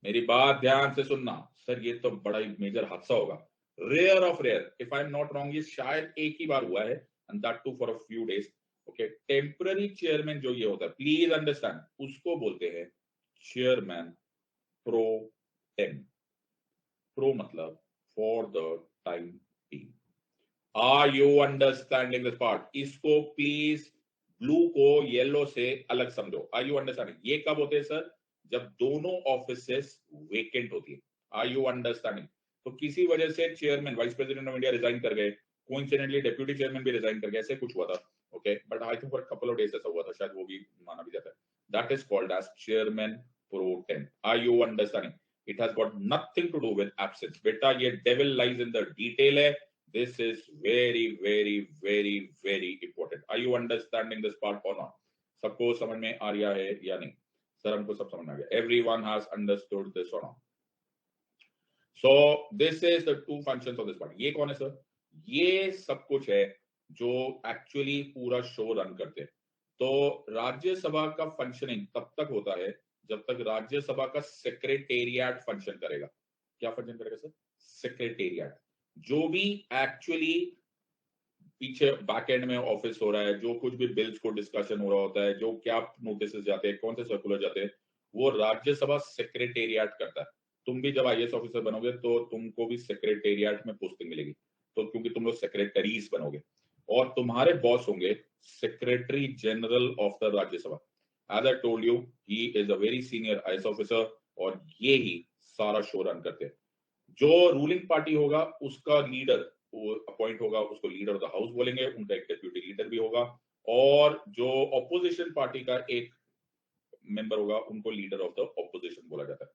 मेरी बात ध्यान से सुनना सर, ये तो बड़ा ही मेजर हादसा होगा। Rare of rare, if I am not wrong, ये शायद एक ही बार हुआ है, and that too for a few days. Okay, temporary chairman जो ये होता है, प्लीज अंडरस्टैंड, उसको बोलते हैं चेयरमैन प्रो टेम। प्रो मतलब for the time being. Are you understanding this part? इसको प्लीज ब्लू को येलो से अलग समझो। Are you understanding? ये कब होते हैं सर? जब दोनों ऑफिसेस वेकेंट होती है। Are you understanding? तो किसी वजह से chairman, vice president of India resign कर गए, कोइंसिडेंटली डेप्यूटी चेयरमैन भी रिजाइन कर गए, ऐसे कुछ हुआ था। Okay, but I think for couple of days ऐसा हुआ था, शायद वो भी माना भी जाता है। That is called as chairman pro tem. Are you understanding? It has got nothing to do with absence. बेटा ये devil lies in the detail है। This is very, very, very, very important. Are you understanding this part or not? सबको समझ में आ रहा है या नहीं? सर हमको सब समझ में आ गया। Everyone has understood this or not? So this is the two functions of this part. ये कौन है सर? ये सब कुछ है जो एक्चुअली पूरा शो रन करते हैं। तो राज्यसभा का फंक्शनिंग तब तक होता है जब तक राज्यसभा का सेक्रेटेरिएट फंक्शन करेगा। क्या फंक्शन करेगा सर? सेक्रेटेरिएट। जो भी एक्चुअली पीछे बैक एंड में ऑफिस हो रहा है, जो कुछ भी बिल्स को डिस्कशन हो रहा होता है, जो क्या नोटिस जाते हैं, कौन से सर्कुलर जाते हैं, वो राज्यसभा सेक्रेटेरिएट करता है। तुम भी जब आईएएस ऑफिसर बनोगे तो तुमको भी सेक्रेटेरिएट में पोस्टिंग मिलेगी, तो क्योंकि तुम लोग सेक्रेटरीज बनोगे, और तुम्हारे बॉस होंगे secretary general of the Rajya Sabha. As I told you, he is a very senior IAS officer, और ये ही सारा शो रन करते हैं। जो रूलिंग पार्टी होगा उसका लीडर वो अपॉइंट होगा, उसको लीडर ऑफ द हाउस बोलेंगे, उनका एक डेप्यूटी लीडर भी होगा, और जो ऑपोजिशन पार्टी का एक मेंबर होगा उनको लीडर ऑफ द ऑपोजिशन बोला जाता है।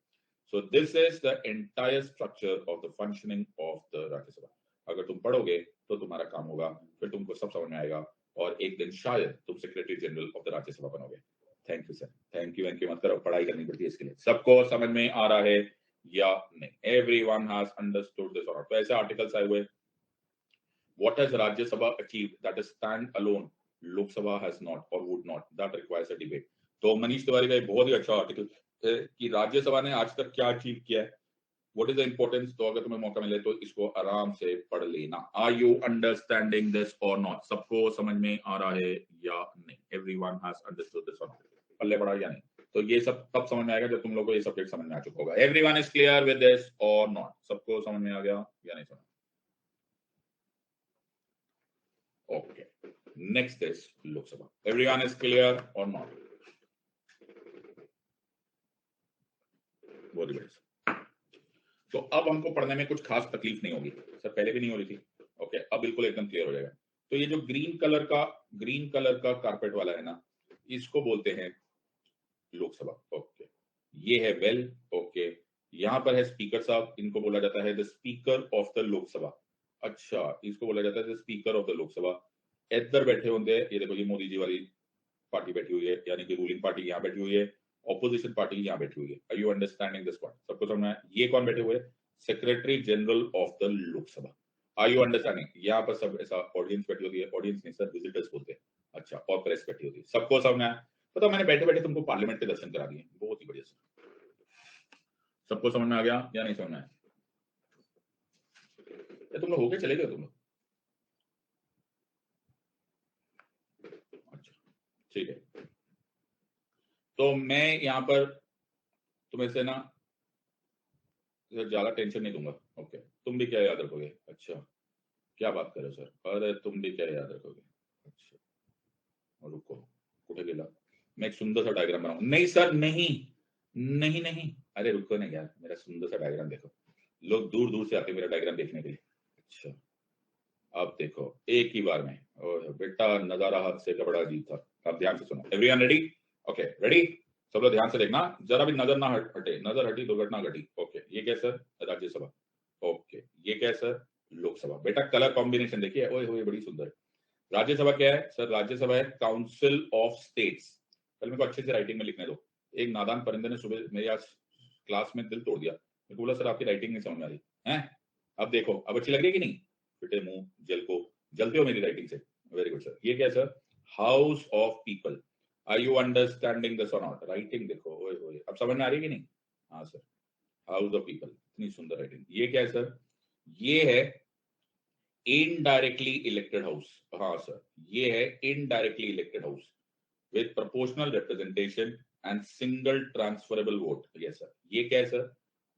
So this is the entire structure of the functioning of the Rajya Sabha. अगर तुम पढ़ोगे तो तुम्हारा काम होगा, फिर तुमको सब समझ में आएगा, और एक दिन शायद तुम secretary general of the Rajya Sabha बनोगे। Thank you sir. Thank you मत करो, पढ़ाई करनी पड़ती है इसके लिए। सबको समझ में आ रहा है या नहीं? Everyone has understood this or not? तो ऐसे आर्टिकल्स आए हुए, what has Rajya Sabha achieved that is stand alone Lok Sabha has not or would not, that requires a debate। तो मनीष तिवारी का एक बहुत ही अच्छा आर्टिकल है कि राज्यसभा ने आज तक क्या अचीव किया है, what is the importance। तो अगर तुम्हें मौका मिले तो इसको आराम से पढ़ लेना। Are you understanding this or not? सबको समझ में आ रहा है या नहीं? Everyone has understood this or not? पल्ले पड़ा या नहीं? तो ये सब तब समझ में आएगा जब तुम लोगों को ये सब्जेक्ट समझ में आ चुका होगा। Everyone is clear with this or not? सबको समझ में आ गया या नहीं समझ? Okay. Next is Lok Sabha. Everyone is clear or not? Very good. तो अब हमको पढ़ने में कुछ खास तकलीफ नहीं होगी सर, पहले भी नहीं हो रही थी। ओके, अब बिल्कुल एकदम क्लियर हो जाएगा। तो ये जो ग्रीन कलर का कारपेट वाला है ना, इसको बोलते हैं लोकसभा। ओके, ये है वेल। ओके, यहाँ पर है स्पीकर साहब, इनको बोला जाता है the speaker of the Lok Sabha. अच्छा, इसको बोला जाता है the speaker of the Lok Sabha. इधर बैठे होंगे, ये देखो, ये मोदी जी वाली पार्टी बैठी हुई है, यानी कि रूलिंग पार्टी यहाँ बैठी हुई है, ऑपोजिशन पार्टी यहाँ बैठी हुई है। Are you understanding this point? सबको समझ में आया? ये कौन बैठे हुए? Secretary general of the Lok Sabha. Are you understanding? यहाँ पर सब ऐसा ऑडियंस बैठी होती है, ऑडियंस नहीं सर, विजिटर्स बोलते हैं। अच्छा, और प्रेस बैठी होती है। सबको समझ में आया? पता, मैंने बैठे बैठे तुमको पार्लियामेंट के दर्शन करा दिए, बहुत ही बढ़िया सर। सबको समझ में आ गया या नहीं समझ में आया? तुम लोग होके चले गए तुम लोग? अच्छा, ठीक है। तो मैं यहाँ पर तुम्हें से ना ज्यादा टेंशन नहीं दूंगा। ओके, तुम भी क्या याद रखोगे? अच्छा, क्या बात कर रहे हो सर? अरे तुम भी क्या याद रखोगे? अच्छा, रुको, कुठे गेला? मैं एक सुंदर सा डायग्राम बनाऊंगा। नहीं सर, नहीं नहीं नहीं, अरे रुको ना यार, मेरा सुंदर सा डायग्राम देखो। लोग दूर दूर से आते हैं मेरा डायग्राम देखने के लिए। अच्छा, अब देखो एक ही बार में। ओह बेटा, नजारा हाथ से कपड़ा अजीब था। अब ध्यान से सुनो। Everyone ready? Okay, ready? सब लोग ध्यान से देखना, जरा भी नजर ना हटे, नजर हटी दुर्घटना घटी। ओके, ये क्या सर? राज्यसभा। ओके, ये क्या सर? लोकसभा। बेटा कलर कॉम्बिनेशन देखिए, ओए होए बड़ी सुंदर। राज्यसभा क्या है सर? राज्यसभा है काउंसिल ऑफ स्टेट्स। पहले मेरे को अच्छे से राइटिंग में लिखने दो। एक नादान परिंदे ने सुबह मेरी आज क्लास में दिल तोड़ दिया। मैं बोला सर आपकी राइटिंग नहीं समझ में आ रही है। अब देखो, अब अच्छी लग रही है कि नहीं? फिटे मुंह, जलते हो मेरी राइटिंग से। Very good sir. ये क्या sir? House of people. Are you understanding this or not? Writing देखो, ओए ओए, अब समझ में आ रही है कि नहीं? हाँ सर, हाउस ऑफ पीपल, इतनी सुंदर राइटिंग। ये क्या है सर? ये है इनडायरेक्टली इलेक्टेड हाउस। हाँ सर, ये है indirectly elected house with proportional representation and single transferable vote. Yes sir. ये क्या है sir?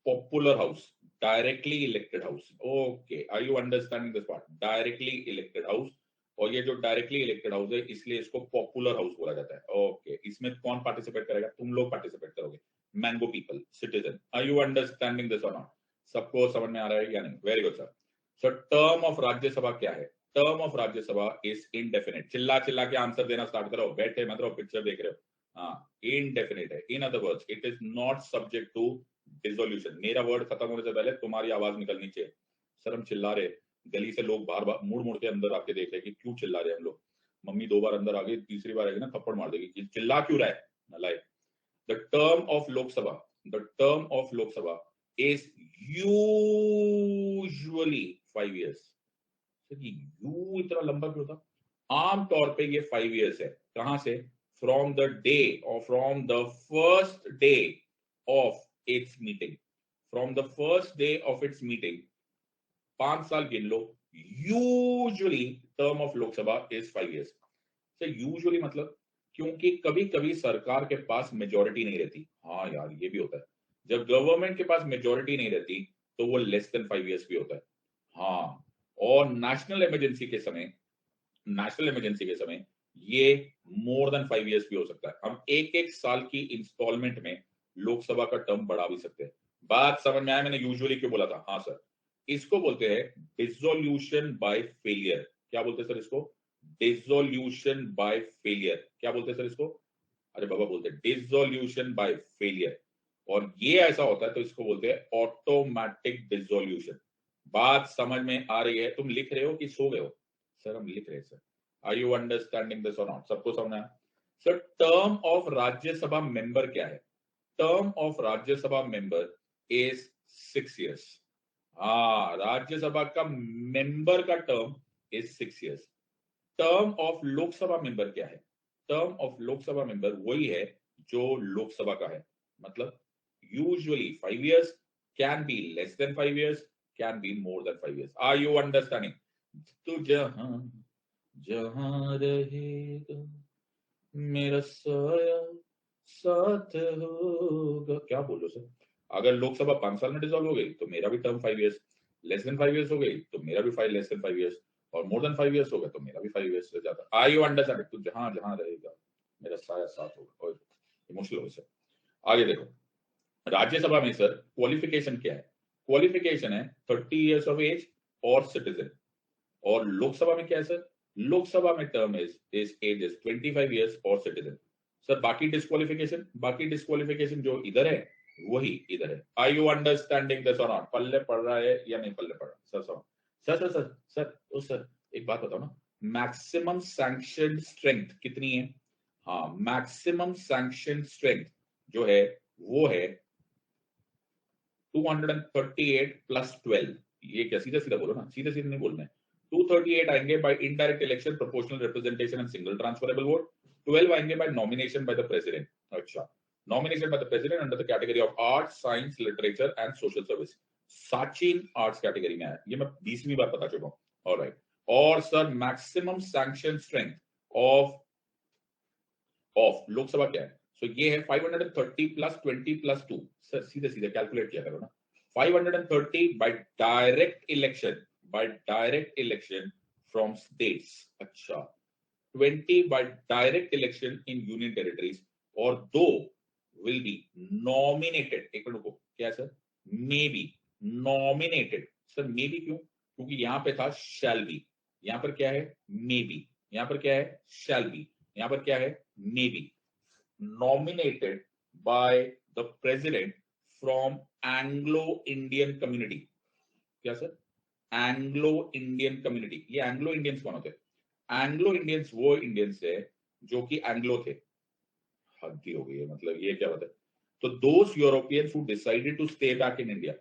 Popular house, directly elected house. Okay, are you understanding this part? Directly elected house, और ये जो डायरेक्टली इलेक्टेड हाउस है इसलिए इसको पॉपुलर हाउस बोला जाता है। ओके, इसमें कौन पार्टिसिपेट करेगा? तुम लोग पार्टिसिपेट करोगे, mango people, citizen. Are you understanding this or not? सबको समझ में आ रहा है या नहीं? Very good sir. So term of Rajya Sabha क्या है? Term of Rajya Sabha is indefinite. चिल्ला चिल्ला के आंसर देना स्टार्ट करो, बैठे मत रहो, पिक्चर देख रहे हो। हाँ, इनडेफिनेट है। In other words, it is not subject to dissolution. मेरा वर्ड खत्म होने से पहले तुम्हारी आवाज निकलनी चाहिए। सर हम चिल्ला रहे, गली से लोग बार बार मुड़ मुड़ के अंदर आके देख रहे कि क्यों चिल्ला रहे हम लोग। मम्मी 2 बार अंदर आ गई, तीसरी बार आएगी ना थप्पड़ मार देगी कि चिल्ला क्यों रहा है, नालायक। The term of Lok Sabha, the term of Lok Sabha is usually 5 years। You इतना लंबा क्यों था? आमतौर पे ये 5 years है। कहां से? फ्रॉम द डे और from the first day of its meeting. From the first day of its meeting, 5 साल गिन लो। Usually term of Lok Sabha is 5 years। तो यूजुअली मतलब, क्योंकि कभी कभी सरकार के पास मेजोरिटी नहीं रहती। हाँ यार, ये भी होता है। जब गवर्नमेंट के पास मेजोरिटी नहीं रहती तो वो लेस देन 5 years भी होता है। हाँ, और नेशनल इमरजेंसी के समय, नेशनल इमरजेंसी के समय ये मोर देन 5 years भी हो सकता है। हम एक एक साल की इंस्टॉलमेंट में लोकसभा का टर्म बढ़ा भी सकते हैं। बात समझ में आया मैंने यूजुअली क्यों बोला था? हाँ सर, इसको बोलते हैं डिसोल्यूशन बाय फेलियर। क्या बोलते हैं सर इसको? Dissolution by failure. क्या बोलते हैं सर इसको? अरे बाबा, बोलते हैं डिसोल्यूशन बाय फेलियर। और ये ऐसा होता है तो इसको बोलते हैं ऑटोमेटिक डिसोल्यूशन। बात समझ में आ रही है? तुम लिख रहे हो कि सो गए हो? सर हम लिख रहे हैं sir. Are you understanding this or not? सबको समझ आया? Sir term of Rajya Sabha member क्या है? Term of Rajya Sabha member is 6 years। हाँ, राज्यसभा का मेंबर का term is 6 years। Term of Lok Sabha member क्या है? टर्म ऑफ लोकसभा मेंबर वही है जो लोकसभा का है। मतलब usually 5 years, can be less than 5 years, can be more than 5 years। Are you understanding? तो जहां जहां रहेगा मेरा साया साथ होगा। क्या बोलो सर? अगर लोकसभा 5 साल में डिसॉल्व हो गई तो मेरा भी term 5 years, less than 5 years हो गई तो मेरा भी 5 लेस देन 5 years, और मोर देन 5 years हो गया तो मेरा भी 5 years हो जाता। Are you understanding? तो जहां जहां रहेगा मेरा साया साथ होगा। और इमोशनल हो सर। आगे देखो, राज्यसभा में सर क्वालिफिकेशन क्या है? क्वालिफिकेशन है 30 years ऑफ एज और सिटीजन। और लोकसभा में क्या है सर? लोकसभा में term is age is 25 years और सिटीजन। सर बाकी डिस्क्वालिफिकेशन, बाकी डिस्क्वालिफिकेशन जो इधर है वही इधर है। Are you understanding this or not? पल्ले पड़ रहा है या नहीं पल्ले पड़ रहा? Sir sir sir sir sir ओ सर, एक बात बताओ ना, मैक्सिमम सैंक्शन स्ट्रेंथ कितनी है? हाँ, मैक्सिमम सैंक्शन स्ट्रेंथ जो है वो है 238 प्लस 12। ये क्या, सीधा सीधा बोलो ना, सीधे सीधे नहीं बोलना है। 238 आएंगे by indirect election, proportional representation and single transferable vote. 12 आएंगे by nomination by the president. अच्छा, nomination by the president under the category of arts, science, literature and social service. Sachin arts category में है, ये मैं 20वीं बार बता चुका हूं। ऑलराइट। और sir maximum sanction strength of Lok Sabha क्या है? सो ये है 530 प्लस 20 प्लस 2। सर सीधे सीधे कैलकुलेट किया करो ना। 530 by direct election, by direct election from states. अच्छा, 20 by direct election in union territories, और 2 विल बी नॉमिनेटेड। एक मिनट रुको, क्या है sir? May be nominated. Sir may be क्यों? क्योंकि यहां पे था शैल बी, यहां पर क्या है? May be. यहां पर क्या है? Shall be. यहां पर क्या है? May be. nominated by the president from Anglo-Indian community। क्या सर? Anglo Indian community. ये एंग्लो इंडियंस कौन होते हैं? एंग्लो इंडियंस वो इंडियंस है जो कि एंग्लो थे। हद हो गई है, मतलब ये क्या होता है? तो those Europeans who decided to stay back in India,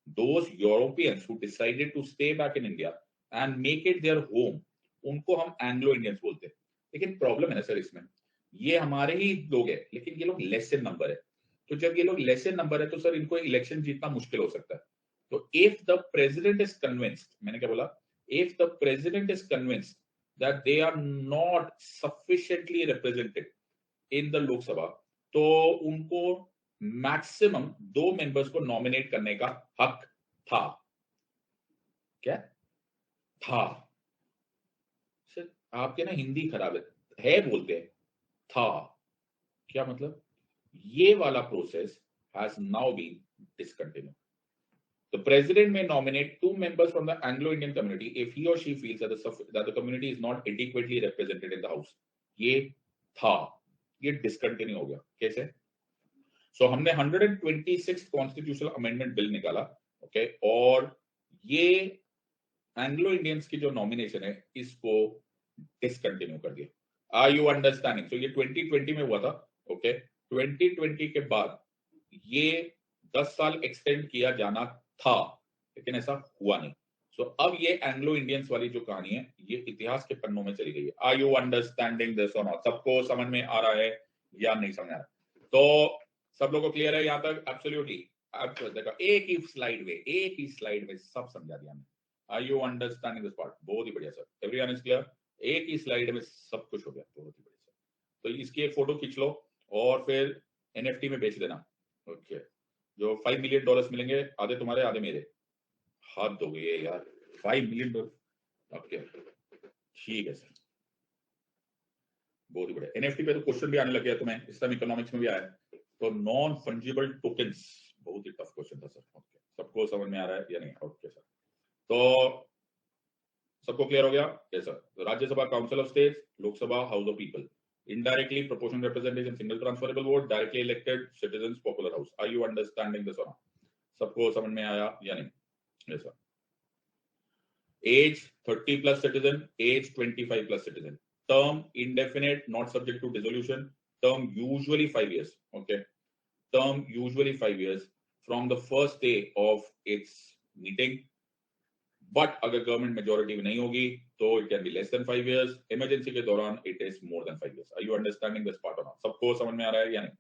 those Europeans who decided to stay back in India and make it their home उनको हम एंग्लो इंडियंस बोलते हैं। लेकिन प्रॉब्लम है ना सर इसमें, ये हमारे ही लोग हैं लेकिन ये लोग लेस इन नंबर है। तो जब ये लोग लेस इन नंबर है तो सर इनको इलेक्शन जीतना मुश्किल हो सकता है। तो if the president is convinced, मैंने क्या बोला, if the president is convinced that they are not sufficiently represented in the Lok Sabha, तो उनको मैक्सिमम 2 मेंबर्स को नॉमिनेट करने का हक था। क्या था? सर आपके ना हिंदी खराब है बोलते हैं था, क्या मतलब? ये वाला process has now been discontinued. The president may nominate 2 members from the Anglo-Indian community if he or she feels that the community is not adequately represented in the house. ये था, ये डिसकंटिन्यू हो गया। कैसे? सो हमने 126 कॉन्स्टिट्यूशनल अमेंडमेंट बिल निकाला, ओके, और ये एंग्लो इंडियंस की जो नॉमिनेशन है इसको डिसकंटिन्यू कर दिया। Are you understanding? सो ये 2020 में हुआ था, ओके। 2020 के बाद ये 10 साल एक्सटेंड किया जाना था, लेकिन ऐसा हुआ नहीं। सो अब ये एंग्लो इंडियंस वाली जो कहानी है ये इतिहास के पन्नों में चली गई है। Are you understanding this or not? सबको समझ में आ रहा है या नहीं समझ आ रहा? तो सब लोगों को क्लियर है यहाँ तक? एब्सोल्युटली। देखो एक ही स्लाइड में सब समझा दिया हमने। Are you understanding this part? बहुत ही बढ़िया सर, एवरीवन इज क्लियर? एक ही स्लाइड में सब कुछ हो गया, बहुत ही बढ़िया सर। तो इसकी एक फोटो खींच लो और फिर एनएफटी में बेच देना, ओके। जो $5 मिलियन मिलेंगे, आधे तुम्हारे आधे मेरे। हाथ दोगे ये यार, $5 मिलियन, ओके ठीक है सर, बहुत ही बढ़िया। एनएफटी पे तो क्वेश्चन भी आने लग गया तुम्हें, इस टाइम इकोनॉमिक्स में भी आया। तो नॉन फंजिबल टोकन्स, बहुत ही टफ क्वेश्चन था सर, ओके। सबको समझ में आ रहा है या नहीं? ओके सर, तो सबको क्लियर हो गया? Yes sir. Rajya Sabha council of states, Lok Sabha house of people, indirectly proportional representation, single transferable vote, directly elected citizens, popular house. Are you understanding this or not? सबको समझ में आया या नहीं? yes sir. Age 30 plus citizen, age 25 plus citizen, term indefinite, not subject to dissolution, term usually 5 years, okay, term usually 5 years from the first day of its meeting, but अगर गवर्नमेंट मेजोरिटी में नहीं होगी तो it can be less than 5 years, emergency के दौरान it is more than 5 years. Are you understanding this part or not? सबको समझ में आ रहा है या नहीं?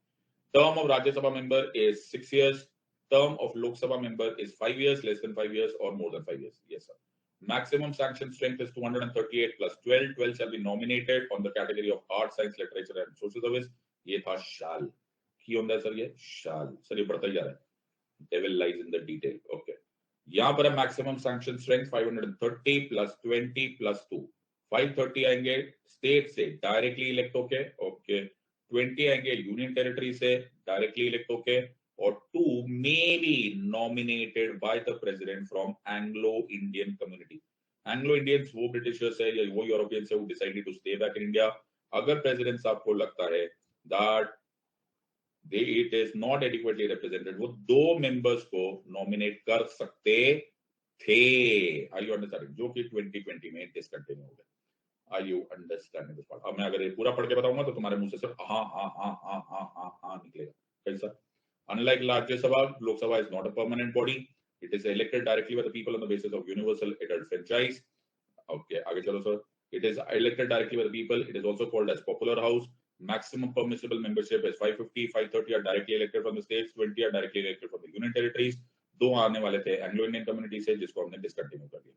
Term of Rajya Sabha member is 6 years, term of Lok Sabha member is 5 years, less than 5 years or more than 5 years. Yes sir. Maximum sanction strength is 238 plus 12, 12 shall be nominated on the category of art, science, literature and social service। ये था शाल की होता है सर, ये शाल सर, ये बढ़ता ही जा रहा है, devil lies in the detail, okay। यहां पर है maximum sanction strength 530 plus 20 plus 2, 530 आएंगे स्टेट से डायरेक्टली इलेक्ट होके, ओके, 20 आएंगे यूनियन टेरिटरी से डायरेक्टली इलेक्ट होके, और 2 may be nominated by the president from Anglo Indian community. Anglo Indians वो ब्रिटिशर्स है या वो यूरोपियंस है वो decided to stay back in India. अगर प्रेसिडेंट साहब को लगता है that it is not adequately represented, वो 2 मेंबर्स को नॉमिनेट कर सकते थे। Are you understanding? जो कि 2020 में डिसकंटिन्यू हो गया। Are you understanding this part? अब मैं अगर ये पूरा पढ़ के बताऊंगा तो तुम्हारे मुंह से सिर्फ हाँ हाँ हाँ हाँ हाँ हाँ हाँ निकलेगा। कैसा? Unlike Rajya Sabha, Lok Sabha is not a permanent body. It is elected directly by the people on the basis of universal adult franchise. Okay, आगे चलो sir. It is elected directly by the people. It is also called as popular house. Maximum permissible membership is 550, 530 are directly elected from the states, 20 are directly elected from the union territories। 2 आने वाले थे एंग्लो इंडियन कम्युनिटी से, जिसको हमने डिसकंटिन्यू कर दिया।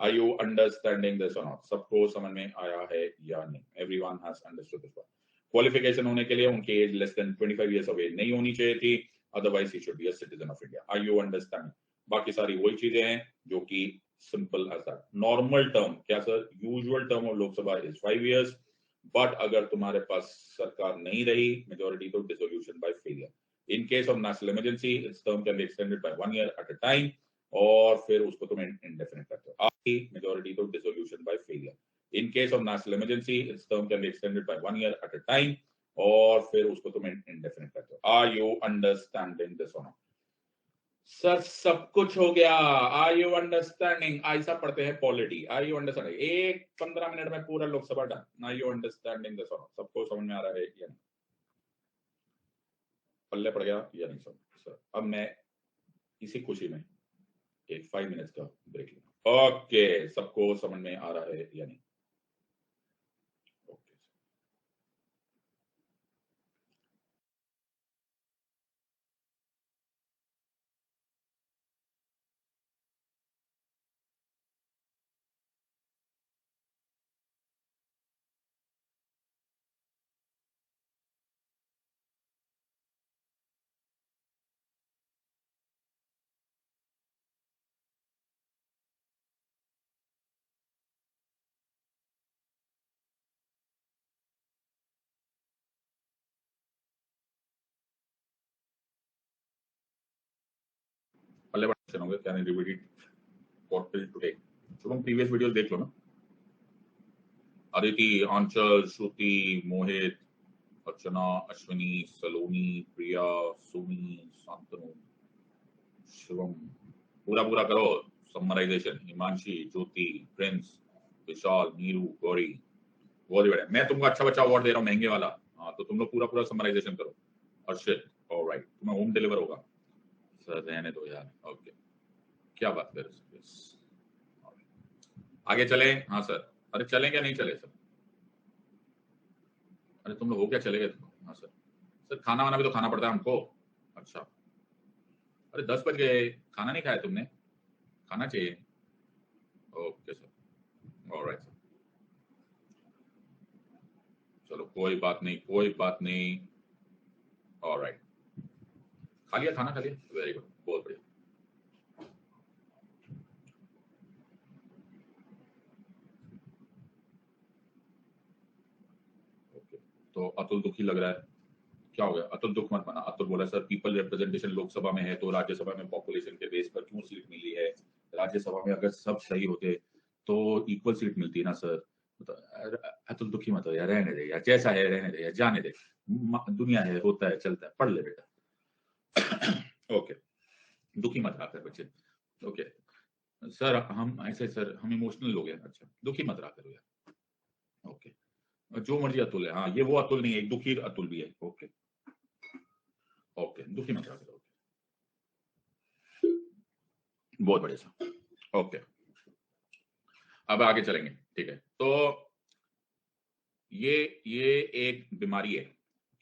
Are you understanding this or not? सबको समझ में आया है या नहीं? Everyone has understood this one. Qualification होने के लिए उनकी age less than 25 years of age नहीं होनी चाहिए थी, otherwise he should be a citizen of India. Are you understanding? बाकी सारी वही चीजें हैं जो कि simple as that. Normal term क्या sir? Usual term of Lok Sabha is 5 years, but अगर तुम्हारे पास सरकार नहीं रही मेजोरिटी तो dissolution by failure. In case of national emergency it's term can be extended by 1 year at a time, और फिर उसको तुम इंडेफिनिट करते हो। आपकी मेजोरिटी तो dissolution by failure. In case of national emergency, its term can be extended by 1 year at a time, और फिर उसको तुम indefinite करते हो। Are you understanding this or not? Sir सब कुछ हो गया। Are you understanding? ऐसा पढ़ते हैं polity. Are you understanding? 15 minute में पूरा Lok Sabha done. Are you understanding this or not? सबको समझ में आ रहा है या नहीं? पल्ले पड़ गया या नहीं सर? अब मैं इसी खुशी में एक 5 मिनट्स का ब्रेक लूंगा। ओके, सबको समझ में आ रहा है या नहीं? पल्ले बड़े होंगे, can repeat it what till today. Shubham previous videos देख लो ना। अदिति, आंचल, श्रुति, मोहित, अर्चना, अश्विनी, सलोनी, प्रिया, सुमी, शांतनु, शिवम, पूरा पूरा करो समराइजेशन। हिमांशी, ज्योति, प्रिंस, विशाल, नीरू, गौरी, बहुत ही बढ़िया। मैं तुमको अच्छा बच्चा अवार्ड दे रहा हूँ महंगे वाला। हाँ तो तुम लोग पूरा पूरा समराइजेशन करो। अर्षित, ऑलराइट, तुम्हें होम डिलीवर होगा। सर रहने दो यार, ओके, क्या बात कर रहे हो। आगे चले। हाँ सर, अरे चलें क्या नहीं चले सर? अरे तुम लोग हो क्या, चले गए तुम? हाँ सर, सर खाना वाना भी तो खाना पड़ता है हमको। अच्छा, अरे 10 बज गए, खाना नहीं खाया तुमने? खाना चाहिए। ओके सर, ऑलराइट सर, चलो कोई बात नहीं, कोई बात नहीं। ऑलराइट, खा लिया खाना, खा लिया, वेरी गुड, बहुत बढ़िया। ओके, तो अतुल दुखी लग रहा है, क्या हो गया? अतुल दुख मत मना। अतुल बोला सर पीपल रिप्रेजेंटेशन लोकसभा में है तो राज्यसभा में पॉपुलेशन के बेस पर क्यों सीट मिली है? राज्यसभा में अगर सब सही होते तो इक्वल सीट मिलती ना सर। तो अतुल दुखी मत हो यार, रहने दे यार, जैसा है रहने दे यार, जाने दे, दुनिया है, होता है, चलता है, पढ़ ले बेटा। ओके, दुखी मत रहा कर बच्चे। ओके सर, हम ऐसे सर हम इमोशनल लोग हैं। अच्छा, दुखी मत रहा करो यार। ओके, जो मर्जी अतुल है, हाँ ये वो अतुल नहीं है, एक दुखी अतुल भी है। ओके ओके, दुखी मत रहा करो। बहुत बढ़िया सर, ओके, अब आगे चलेंगे, ठीक है। तो ये एक बीमारी है।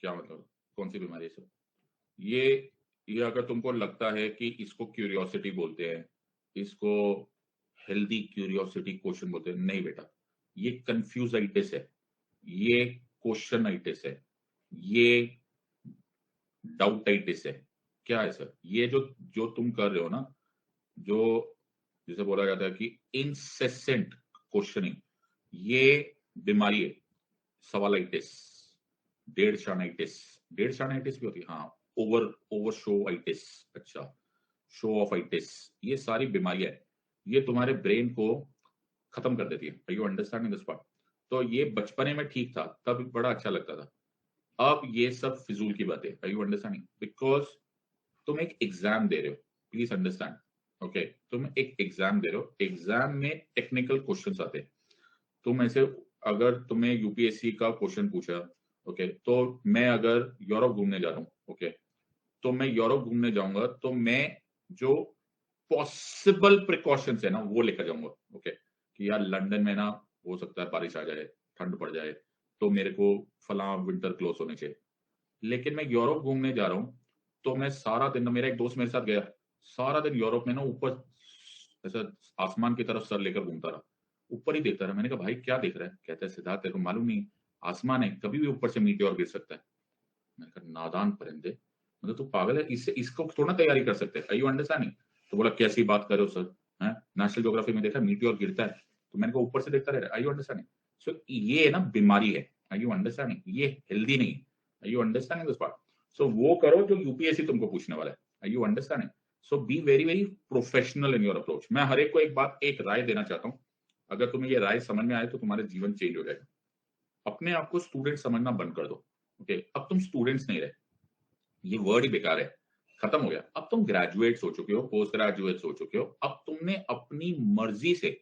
क्या मतलब, कौन सी बीमारी है सर? ये अगर तुमको लगता है कि इसको क्यूरियोसिटी बोलते हैं, इसको हेल्दी क्यूरियोसिटी क्वेश्चन बोलते हैं, नहीं बेटा, ये कंफ्यूजाइटिस है, ये क्वेश्चनाइटिस है, ये डाउटाइटिस है। क्या है सर? ये जो जो तुम कर रहे हो ना, जो जिसे बोला जाता है कि इंसेसेंट क्वेश्चनिंग, ये बीमारी है। सवालाइटिस, डेढ़शानाइटिस, डेढ़शानाइटिस भी होती है, हाँ, ओवर ओवर शोआइटिस, अच्छा, शो ऑफ आइटिस, ये सारी बीमारियां है। ये तुम्हारे ब्रेन को खत्म कर देती है। Are you understanding this part? तो ये बचपने में ठीक था, तब बड़ा अच्छा लगता था, अब ये सब फिजूल की बातें। Are you understanding? बिकॉज तुम एक एग्जाम दे रहे हो, प्लीज अंडरस्टैंड। ओके, तुम एक एग्जाम दे रहे हो, एग्जाम में टेक्निकल क्वेश्चंस आते हैं। तुम ऐसे, अगर तुम्हें यूपीएससी का क्वेश्चन पूछा, ओके, तो मैं अगर यूरोप घूमने जा रहा हूँ, ओके, तो मैं यूरोप घूमने जाऊंगा तो मैं जो पॉसिबल प्रिकॉशंस है ना वो लेकर जाऊंगा। ओके, कि यार लंदन में ना हो सकता है बारिश आ जाए, ठंड पड़ जाए, तो मेरे को फला विंटर क्लोथ होने चाहिए। लेकिन मैं यूरोप घूमने जा रहा हूँ तो मैं सारा दिन, मेरा एक दोस्त मेरे साथ गया, सारा दिन यूरोप में ना ऊपर ऐसा आसमान की तरफ सर लेकर घूमता रहा, ऊपर ही देखता रहा। मैंने कहा भाई क्या देख रहा है? कहता है सिद्धार्थ तेरे को मालूम नहीं, आसमान है, कभी भी ऊपर से मीटियोर गिर सकता है। मैंने कहा नादान परिंदे, मतलब तू पागल है, इससे इसको थोड़ा तैयारी कर सकते हैं। Are you understanding? तो बोला कैसी बात कर रहे हो सर, हैं नेशनल ज्योग्राफी में देखा मीटियोर गिरता है, तो मैंने कहा ऊपर से देखता रहे। Are you understanding? सो ये ना बीमारी है। Are you understanding? ये हेल्दी नहीं है। Are you understanding this part? So वो करो जो यूपीएससी तुमको पूछने वाला है। Are you understanding? So be very very professional in your approach. मैं हर एक को एक बात, एक राय देना चाहता हूँ, अगर तुम्हें ये राय समझ में आए तो तुम्हारे जीवन चेंज हो जाएगा। अपने आप को स्टूडेंट समझना बंद कर दो। ओके, अब तुम स्टूडेंट्स नहीं रहे, ये वर्ड ही बेकार है, खत्म हो गया। अब तुम ग्रेजुएट्स हो चुके हो, पोस्ट ग्रेजुएट्स हो चुके हो, अब तुमने अपनी मर्जी से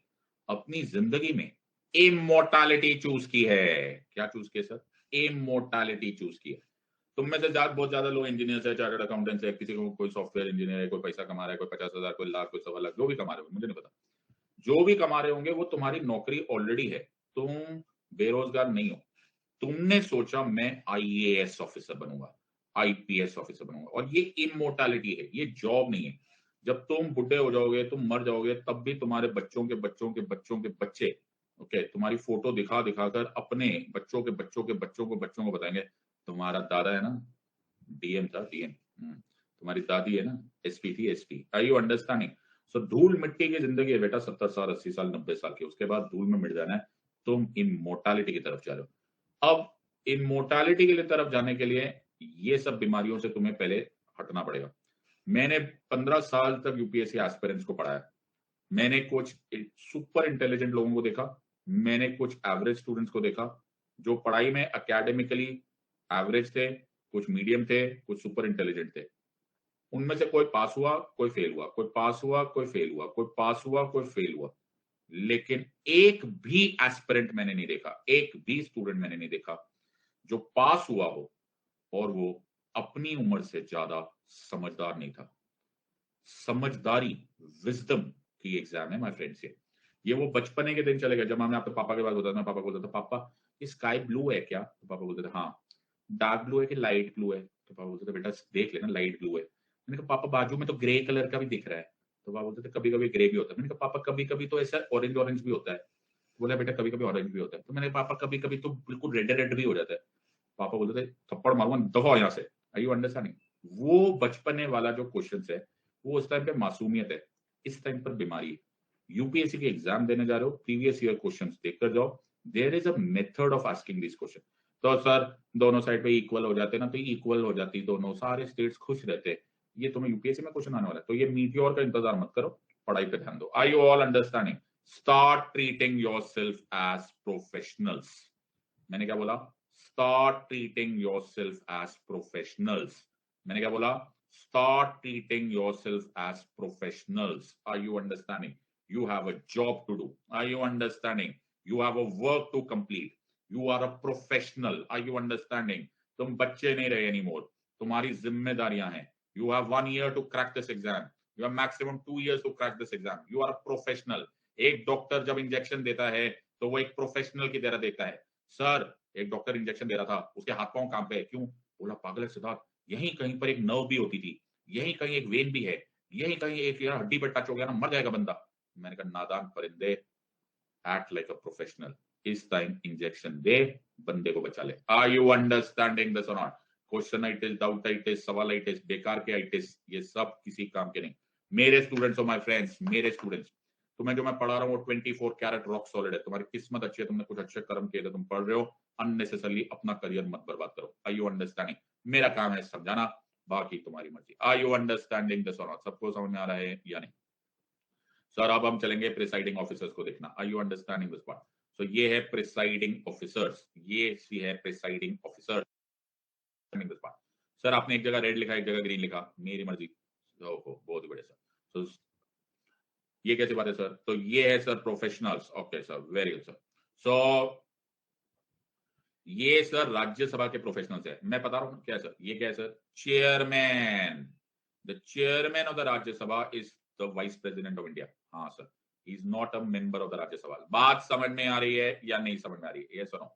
अपनी जिंदगी में इमोर्टैलिटी चूज की है। क्या चूज किया सर? इमोर्टैलिटी चूज की है। तुम में से बहुत ज्यादा लोग इंजीनियर्स है, चार्टर्ड अकाउंटेंट्स है, किसी को कोई सॉफ्टवेयर इंजीनियर है, कोई पैसा कमा रहा है, कोई 50,000, कोई लाख, कोई 1.25 लाख, जो भी कमा रहे हो मुझे नहीं पता, जो भी कमा रहे होंगे वो तुम्हारी नौकरी ऑलरेडी है, तुम बेरोजगार नहीं हो। तुमने सोचा मैं आईएएस ऑफिसर बनूंगा, आईपीएस ऑफिसर बनूंगा, और ये इमोर्टैलिटी है, ये जॉब नहीं है। जब तुम बुढ़े हो जाओगे, तुम मर जाओगे, तब भी तुम्हारे बच्चों के बच्चों के बच्चों के बच्चे, ओके, तुम्हारी फोटो दिखा दिखाकर अपने बच्चों के बच्चों के बच्चों को बताएंगे तुम्हारा दादा है ना डीएम था, डीएम, तुम्हारी दादी है ना एसपी थी, SP. Are you understanding? So धूल मिट्टी की जिंदगी है बेटा, 70 साल, 80 साल, 90 साल की, उसके बाद धूल में मिट जाना है। तुम इमोर्टैलिटी की तरफ जा रहे हो। अब इमोर्टैलिटी की तरफ जाने के लिए ये सब बीमारियों से तुम्हें पहले हटना पड़ेगा। मैंने 15 साल तक यूपीएससी एस्पिरेंट्स को पढ़ाया। मैंने कुछ सुपर इंटेलिजेंट लोगों को देखा, मैंने कुछ एवरेज स्टूडेंट्स को देखा जो पढ़ाई में एकेडमिकली एवरेज थे, कुछ मीडियम थे, कुछ सुपर इंटेलिजेंट थे। उनमें से कोई पास हुआ, कोई फेल हुआ, कोई पास हुआ, कोई फेल हुआ, कोई पास हुआ, कोई फेल हुआ। लेकिन एक भी एस्पिरेंट मैंने नहीं देखा, एक भी स्टूडेंट मैंने नहीं देखा जो पास हुआ हो और वो अपनी उम्र से ज्यादा समझदार नहीं था। समझदारी, विजडम की एग्जाम है माय फ्रेंड्स। ये वो बचपने के दिन चले गए जब हमने अपने पापा के पास होता था। मैं पापा को बोलता था, पापा ये स्काई ब्लू है क्या? तो पापा बोलते थे हाँ। डार्क ब्लू है कि लाइट ब्लू है? तो पापा बोलते थे बेटा देख लेना लाइट ब्लू है। मैंने कहा पापा बाजू में तो ग्रे कलर का भी दिख रहा है। तो पापा बोलते थे कभी कभी ग्रे भी होता है। मैंने कहा पापा कभी कभी तो ऐसा ऑरेंज ऑरेंज भी होता है। बोला बेटा कभी कभी ऑरेंज भी होता है। तो मैंने कहा पापा कभी कभी तो बिल्कुल रेड रेड भी हो जाता है। पापा बोलते थे थप्पड़ मारूंगा दफा यहाँ से। Are you understanding? वो बचपने वाला जो क्वेश्चन है वो उस टाइम पे मासूमियत है, इस टाइम पर बीमारी है। यूपीएससी के एग्जाम देने जा रहे हो, प्रीवियस ईयर क्वेश्चंस देखकर जाओ। There is a method of asking this question. तो सर दोनों साइड पे इक्वल हो जाते ना, तो इक्वल हो जाती दोनों, सारे स्टेट्स खुश रहते। ये तुम्हें यूपीएससी में क्वेश्चन आने वाला है, तो ये मीटियोर का इंतजार मत करो, पढ़ाई पे ध्यान दो। Are you all understanding? Start treating yourself as professionals. मैंने क्या बोला? Start treating yourself as professionals. मैंने क्या बोला? Start treating yourself as professionals. Are you understanding? You have a job to do. Are you understanding? You have a work to complete. You are a professional. Are you understanding? तुम बच्चे नहीं रहे anymore. तुम्हारी जिम्मेदारियां हैं. You have 1 year to crack this exam. You have maximum 2 years to crack this exam. You are a professional. एक डॉक्टर जब इंजेक्शन देता है तो वो एक प्रोफेशनल की तरह देता है। सर एक डॉक्टर इंजेक्शन दे रहा था, उसके हाथ पांव काम पे है, क्यों? बोला पागल है सिद्धार्थ, यहीं कहीं पर एक नर्व भी होती थी, यहीं कहीं एक वेन भी है, यहीं कहीं एक यार हड्डी पर टच हो गया ना मर जाएगा बंदा। मैंने कहा नादान परिंदे, एक्ट लाइक अ प्रोफेशनल। इस टाइम इंजेक्शन दे, बंदे को बचा ले। Are you understanding this or not? क्वेश्चनाइटिस, डाउटाइटिस, सवालाइटिस, बेकार के आइटिस, ये सब किसी काम के नहीं। मेरे स्टूडेंट्स और माय फ्रेंड्स, मेरे स्टूडेंट्स, तुम्हें जो मैं पढ़ा रहा हूँ वो 24 कैरेट रॉक सॉलिड है। तुम्हारी किस्मत अच्छी है, तुमने कुछ अच्छे कर्म किए थे, तुम पढ़ रहे हो। अननेसेसरली अपना करियर मत बर्बाद करो। Are you understanding? मेरा काम है समझाना, बाकी तुम्हारी मर्जी। Are you understanding this or not? सबको समझ में आ रहा है या नहीं? सर अब हम चलेंगे प्रिसाइडिंग ऑफिसर्स को देखना। Are you understanding this part? So ये है प्रिसाइडिंग ऑफिसर्स, ये सी है presiding officer. This part sir, आपने एक जगह रेड लिखा, एक जगह ग्रीन लिखा, मेरी मर्जी। ओहो बहुत ही बड़े सर। तो ये कैसी बात है सर? तो ये है sir professionals. Okay sir, very good sir. So ये सर राज्यसभा के प्रोफेशनल्स है। मैं बता रहा हूं क्या है सर, ये क्या है sir? Chairman. The chairman of the Rajya Sabha is the vice president of India. हाँ sir, he is not a member of the Rajya Sabha. बात समझ में आ रही है या नहीं समझ में आ रही है? यस और नो?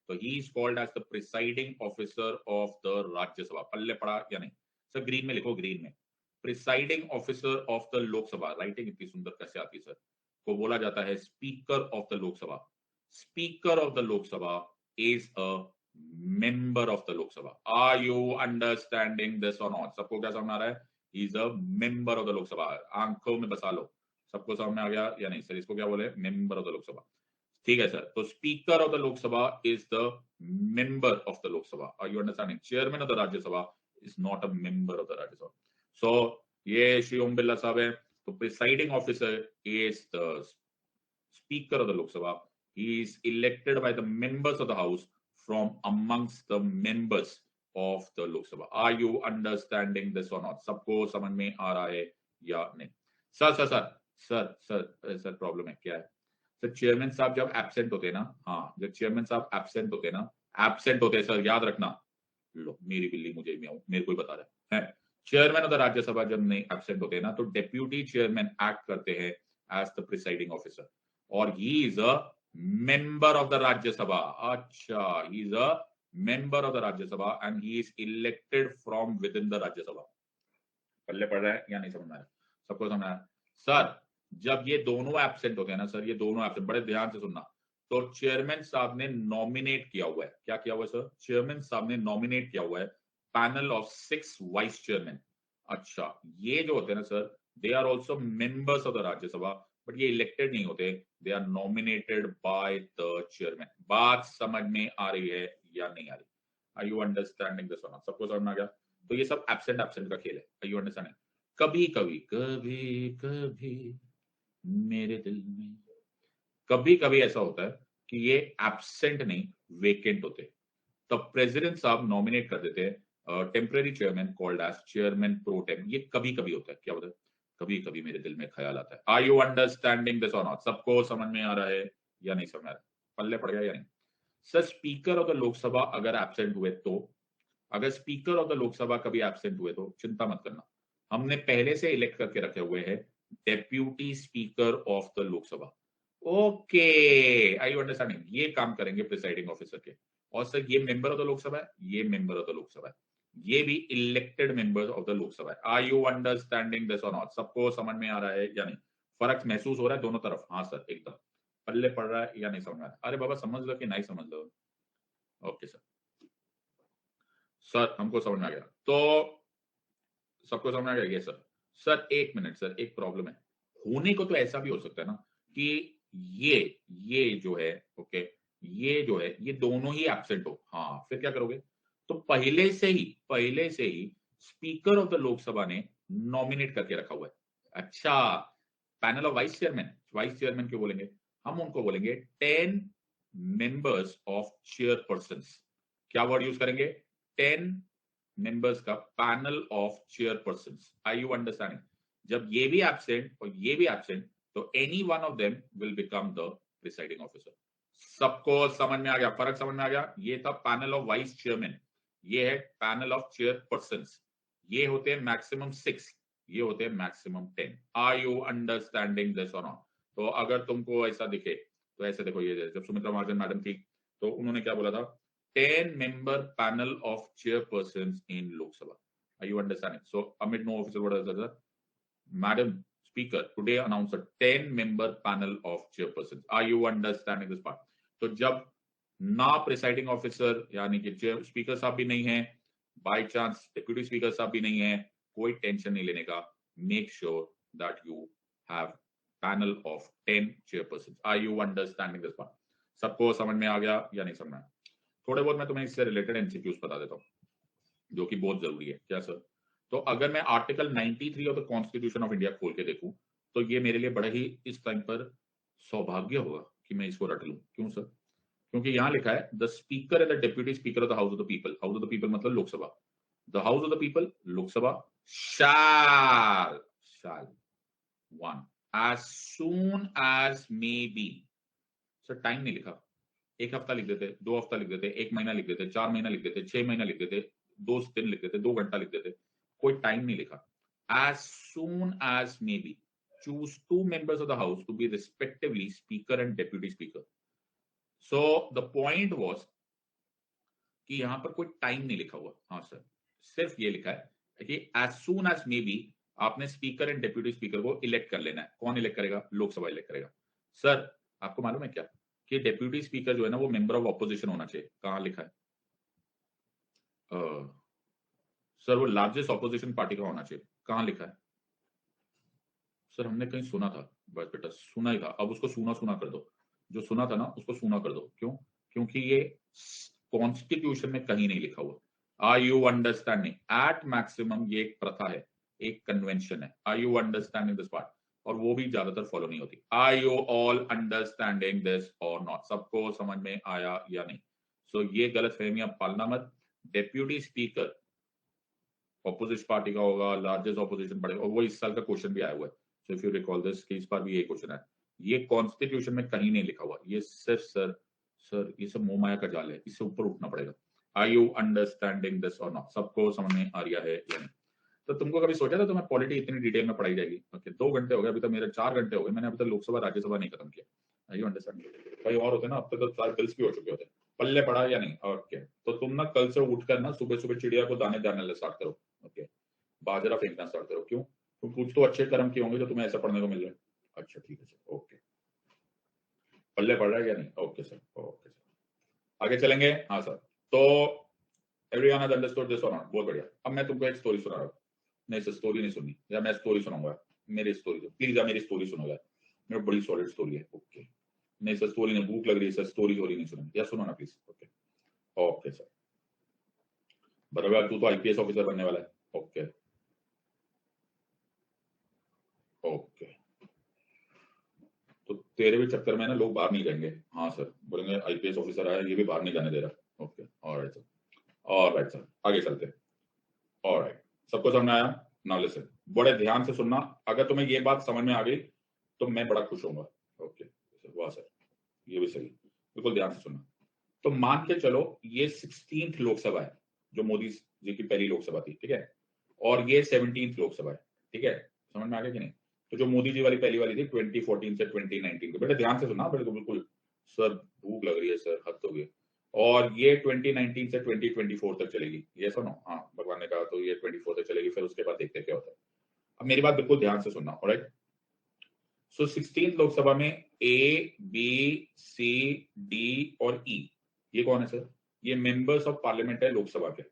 तो he is called as the presiding officer of the Rajya Sabha. पल्ले पड़ा या नहीं? सर ग्रीन में लिखो, ग्रीन में। Presiding officer of the Lok Sabha, writing इतनी सुंदर कैसे आती है सर? को बोला जाता है speaker of the Lok Sabha. Speaker of the Lok Sabha is a member of the Lok Sabha. Are you understanding this or not? सबको क्या समझ में आ रहा है? He is a member of the Lok Sabha. आंखों में बसा लो। सबको समझ में आ गया या नहीं सर? इसको क्या बोले? Member of the Lok Sabha. ठीक है सर। तो Speaker of the Lok Sabha is the member of the Lok Sabha. Are you understanding? Chairman of the Rajya Sabha is not a member of the Rajya Sabha. So ये श्री ओम बिरला साहब है। तो presiding officer is the Speaker of the Lok Sabha. He is elected by the members of the House from amongst the members of the Lok Sabha. Are you understanding this or not? सबको समझ में आ रहा है या नहीं? Sir sir sir sir sir sir problem है क्या है सर? चेयरमैन साहब जब एब्सेंट होते हैं ना, हाँ जब चेयरमैन साहब एब्सेंट होते हैं ना, एब्सेंट होते हैं सर, याद रखना। लो मेरी बिल्ली मुझे म्याऊं, मेरे को ही बता रहा है। चेयरमैन ऑफ द राज्यसभा जब नहीं एब्सेंट होते हैं ना, तो डेप्यूटी चेयरमैन एक्ट करते हैं एज द प्रिसाइडिंग ऑफिसर, और he is a member of the Rajya Sabha. अच्छा, he is a member of the Rajya Sabha and he is elected from within the Rajya Sabha. पल्ले पड़ रहा है या नहीं समझ में आया? सबको समझ आया? सर जब ये दोनों एब्सेंट होते हैं ना सर, ये दोनों एब्सेंट, बड़े ध्यान से सुनना, तो चेयरमैन साहब ने नॉमिनेट किया हुआ है, क्या किया हुआ है सर? चेयरमैन साहब ने नॉमिनेट किया हुआ है पैनल ऑफ 6 वाइस चेयरमैन। अच्छा, ये जो होते हैं ना sir, they are also members of the Rajya Sabha, but ये इलेक्टेड नहीं होते, they are nominated by the chairman. बात समझ में आ रही है या नहीं आ रही? Are you understanding this or not? सबको समझ में आ गया? तो ये सब एब्सेंट एब्सेंट का खेल है। Are you understanding? कभी कभी कभी कभी मेरे दिल में, कभी कभी ऐसा होता है कि ये एब्सेंट नहीं वेकेंट होते, तब प्रेसिडेंट साहब नॉमिनेट कर देते हैं temporary chairman called as chairman pro tem. ये कभी कभी होता है, क्या होता है, कभी कभी मेरे दिल में ख्याल आता है। Are you understanding this or not? सबको समझ में आ रहा है या नहीं समझ में आ रहा है? पल्ले पड़ गया या नहीं? Sir speaker of the Lok Sabha अगर एब्सेंट हुए तो, अगर स्पीकर ऑफ द लोकसभा कभी एब्सेंट हुए तो चिंता मत करना, हमने पहले से इलेक्ट करके रखे हुए हैं deputy speaker of the Lok Sabha. Okay, I you understanding? ये काम करेंगे प्रिसाइडिंग ऑफिसर के। और सर ये मेंबर ऑफ द लोकसभा है, ये मेंबर ऑफ द लोकसभा है, ये भी elected members of the Lok Sabha है। Are you understanding this or not? सबको समझ में आ रहा है या नहीं? फर्क महसूस हो रहा है दोनों तरफ? हाँ सर एकदम। पल्ले पड़ रहा है या नहीं समझ में आ रहा है? अरे बाबा समझ लो कि नहीं समझ लो? ओके सर, सर हमको समझ में आ गया। तो सबको समझ में आ गया? ये सर, सर एक मिनट सर, एक प्रॉब्लम है। होने को तो ऐसा भी हो सकता है ना कि ये ये जो है, ओके, ये जो है ये दोनों ही एब्सेंट हो। हाँ फिर क्या करोगे? तो पहले से ही स्पीकर ऑफ द लोकसभा ने नॉमिनेट करके रखा हुआ है। अच्छा, पैनल ऑफ वाइस चेयरमैन क्यों बोलेंगे? हम उनको बोलेंगे 10 मेंबर्स ऑफ चेयरपर्सन। क्या वर्ड यूज करेंगे? 10 मेंबर्स का panel of chairperson. Are you understanding? जब ये भी एब्सेंट और ये भी एब्सेंट, तो any one of them will become the presiding officer. सबको समझ में आ गया? फर्क समझ में आ गया? ये था पैनल ऑफ वाइस चेयरमैन, ये है पैनल ऑफ चेयरपर्सन। ये होते हैं मैक्सिमम 6, ये होते हैं maximum 10। Are you understanding this or not? तो अगर तुमको ऐसा दिखे तो ऐसे देखो, ये जब सुमित्रा महाजन मैडम थी तो उन्होंने क्या बोला था? 10-member panel of chairpersons in Lok Sabha. Are you understanding? So, amid no official word, Madam Speaker today announced a 10-member panel of chairpersons. Are you understanding this part? तो जब ना प्रिसाइडिंग ऑफिसर यानी कि स्पीकर साहब भी नहीं है, बाय चांस डिप्यूटी स्पीकर साहब भी नहीं है, कोई टेंशन नहीं लेने का। Make sure that you have panel of 10 chairperson. Are you understanding this part? सबको समझ में आ गया या नहीं समझ में? थोड़े बहुत मैं तुम्हें इससे रिलेटेड एमसीक्यूज बता देता हूँ जो कि बहुत जरूरी है। क्या सर? तो अगर मैं article 93 of the constitution of India खोल के देखूं तो ये मेरे लिए बड़ा ही इस टाइम पर सौभाग्य होगा कि मैं इसको रट लूं। क्यों सर? क्योंकि यहां लिखा है the speaker and the deputy speaker of the house of the people. House of the people मतलब Lok Sabha. The house of the people Lok Sabha shall one as soon as may be. Sir time नहीं लिखा, 1 हफ्ता लिख देते, 2 हफ्ता लिख देते, 1 महीना लिख देते, 4 महीना लिख देते, 6 महीना लिख देते, 2 दिन लिख देते, 2 घंटा लिख देते, कोई टाइम नहीं लिखा। As soon as may be choose 2 members of the house to be respectively speaker and deputy speaker. So the point was कि यहां पर कोई टाइम नहीं लिखा हुआ। हाँ सर, सिर्फ ये लिखा है कि as soon as may be आपने स्पीकर एंड डेप्यूटी स्पीकर को इलेक्ट कर लेना है। कौन इलेक्ट करेगा? लोकसभा इलेक्ट करेगा। सर आपको मालूम है क्या कि डेप्यूटी स्पीकर जो है ना वो मेंबर ऑफ ऑपोजिशन होना चाहिए। कहां लिखा है? सर वो लार्जेस्ट ऑपोजिशन पार्टी का होना चाहिए। कहां लिखा है? सर हमने कहीं सुना था, बस बेटा सुना ही था, अब उसको सुना सुना कर दो। जो सुना था ना उसको सुना कर दो। क्यों? क्योंकि ये कॉन्स्टिट्यूशन में कहीं नहीं लिखा हुआ। Are you understanding? At maximum ये एक प्रथा है, एक कन्वेंशन है। Are you understanding this part? और वो भी ज्यादातर फॉलो नहीं होती। Are you all understanding this or not? सबको समझ में आया या नहीं? सो ये गलत फहमियां पालना मत। डेप्यूटी स्पीकर ऑपोजिट पार्टी का होगा, लार्जेस्ट ऑपोजिशन पड़ेगा, और वो इस साल का क्वेश्चन भी आया हुआ है। So if you recall this कि इस बार भी ये क्वेश्चन है। ये कॉन्स्टिट्यूशन में कहीं नहीं लिखा हुआ, ये सिर्फ सर ये सब मोह माया का जाल है, इससे ऊपर उठना पड़ेगा। Are you understanding this or not? सबको समझ में आ रहा है या नहीं? तो तुमको कभी सोचा था तुम्हें पॉलिटी इतनी डिटेल में पढ़ाई जाएगी? ओके 2 घंटे हो गए, अभी तक मेरे 4 घंटे हो गए, मैंने अभी तक लोकसभा राज्यसभा नहीं खत्म किया। Are you understanding? भाई और होते ना, अब तक तो 4 बिल्स भी हो चुके होते। पल्ले पड़ा या नहीं? ओके, तो तुम ना कल से उठकर ना सुबह सुबह चिड़िया को दाने डालने स्टार्ट करो। ओके, बाजरा फेंकना स्टार्ट करो। क्यों? तो कुछ तो अच्छे कर्म किए होंगे जो तुम्हें ऐसा पढ़ने को मिल रहा है। अच्छा ठीक है सर, ओके। पल्ले पड़ रहा है या नहीं? ओके सर, ओके सर, आगे चलेंगे। हाँ सर, तो everyone has understood this or not? बहुत बढ़िया। अब मैं तुमको एक स्टोरी सुना रहा हूँ। नहीं सर स्टोरी नहीं सुननी, या मैं स्टोरी सुनाऊंगा। मेरी स्टोरी प्लीज, या मेरी स्टोरी सुनोगा, मेरी बड़ी सॉलिड स्टोरी है। ओके, नहीं सर स्टोरी नहीं, भूख लग रही है सर, स्टोरी नहीं सुनेंगे, या सुनो ना प्लीज। ओके ओके सर, बराबर तू तो आईपीएस ऑफिसर बनने वाला है। ओके तेरे भी चक्कर में ना लोग बाहर नहीं जाएंगे। हाँ सर, बोलेंगे आईपीएस ऑफिसर आया, ये भी बाहर नहीं जाने दे रहा। Okay, alright sir, alright sir, आगे चलते हैं। ऑलराइट, सबको समझ में आया? नाउ लिसन, बड़े ध्यान से सुनना। अगर तुम्हें ये बात समझ में आ गई तो मैं बड़ा खुश होऊंगा। ओके वाह सर, ये भी सही, बिल्कुल ध्यान से सुनना। तो मान के चलो ये 16th लोकसभा है, जो मोदी जी की पहली लोकसभा थी, ठीक है, और ये 17th लोकसभा है, ठीक है, समझ में आ गया कि नहीं? तो जो मोदी जी वाली पहली वाली थी 2014 से 2019 की, बेटा ध्यान से सुना, बिल्कुल बिल्कुल। सर भूख लग रही है सर, हद हो गई। और ये 2019 से 2024 तक चलेगी, ये सुनो, हाँ भगवान ने कहा तो ये 24 तक चलेगी, फिर उसके बाद देखते हैं क्या होता है। अब मेरी बात बिल्कुल ध्यान से सुनना, ऑलराइट? सो 16th लोकसभा में ए, बी, सी, डी और ई, ये कौन है सर? ये मेंबर्स ऑफ पार्लियामेंट है लोकसभा के।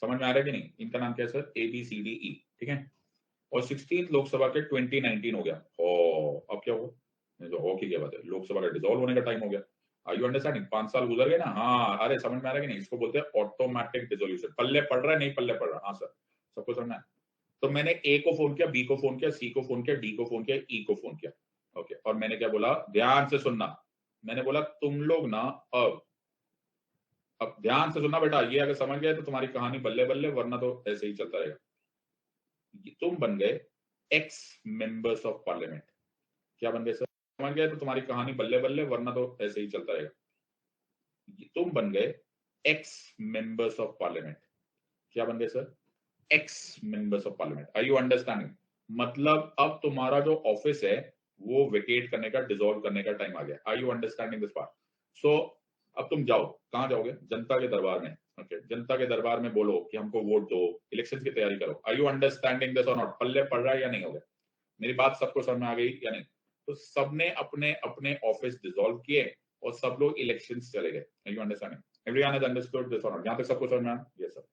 समझ में आ रहा है कि नहीं? इनका नाम क्या है सर? ए, बी, सी, डी, ई, ठीक है। और 16th लोकसभा के 2019 हो गया। अब क्या हुआ? नहीं तो हो की क्या बात है, लोकसभा का डिसॉल्व होने का टाइम हो गया। Are you understanding? 5 साल गुजर गए ना। हाँ, अरे समझ में आ रहा है कि नहीं? इसको बोलते हैं ऑटोमेटिक डिसोल्यूशन। पल्ले पड़ रहा है, नहीं पल्ले पड़ रहा? हाँ सर, सबको समझना है। तो मैंने ए को फोन किया, बी को फोन किया, सी को फोन किया, डी को फोन किया, ई को फोन किया। ओके, और मैंने क्या बोला? ध्यान से सुनना। मैंने बोला तुम लोग ना अब ध्यान से सुनना बेटा, ये अगर समझ गए तो तुम्हारी कहानी बल्ले बल्ले, वरना तो ऐसे ही चलता रहेगा। तुम बन गए एक्स मेंबर्स ऑफ पार्लियामेंट। क्या बन गए सर? समझ गए तो तुम्हारी कहानी बल्ले बल्ले, वरना तो ऐसे ही चलता रहेगा। तुम बन गए एक्स मेंबर्स ऑफ पार्लियामेंट। क्या बन गए sir? Ex members of parliament. Are you understanding? मतलब अब तुम्हारा जो ऑफिस है वो वेकेट करने का, डिसॉल्व करने का टाइम आ गया। Are you understanding this part? So अब तुम जाओ, कहां जाओगे? जनता के दरबार में। ओके, जनता के दरबार में बोलो कि हमको वोट दो, इलेक्शन की तैयारी करो। Are you understanding this or not? पल्ले पड़ रहा है या नहीं? हो गया? मेरी बात सबको समझ में आ गई या नहीं? तो सबने अपने अपने ऑफिस डिसॉल्व किए और सब लोग इलेक्शंस चले गए। Are you understanding? Everyone has understood this or not? यहां तक सबको समझ में आया? Yes sir.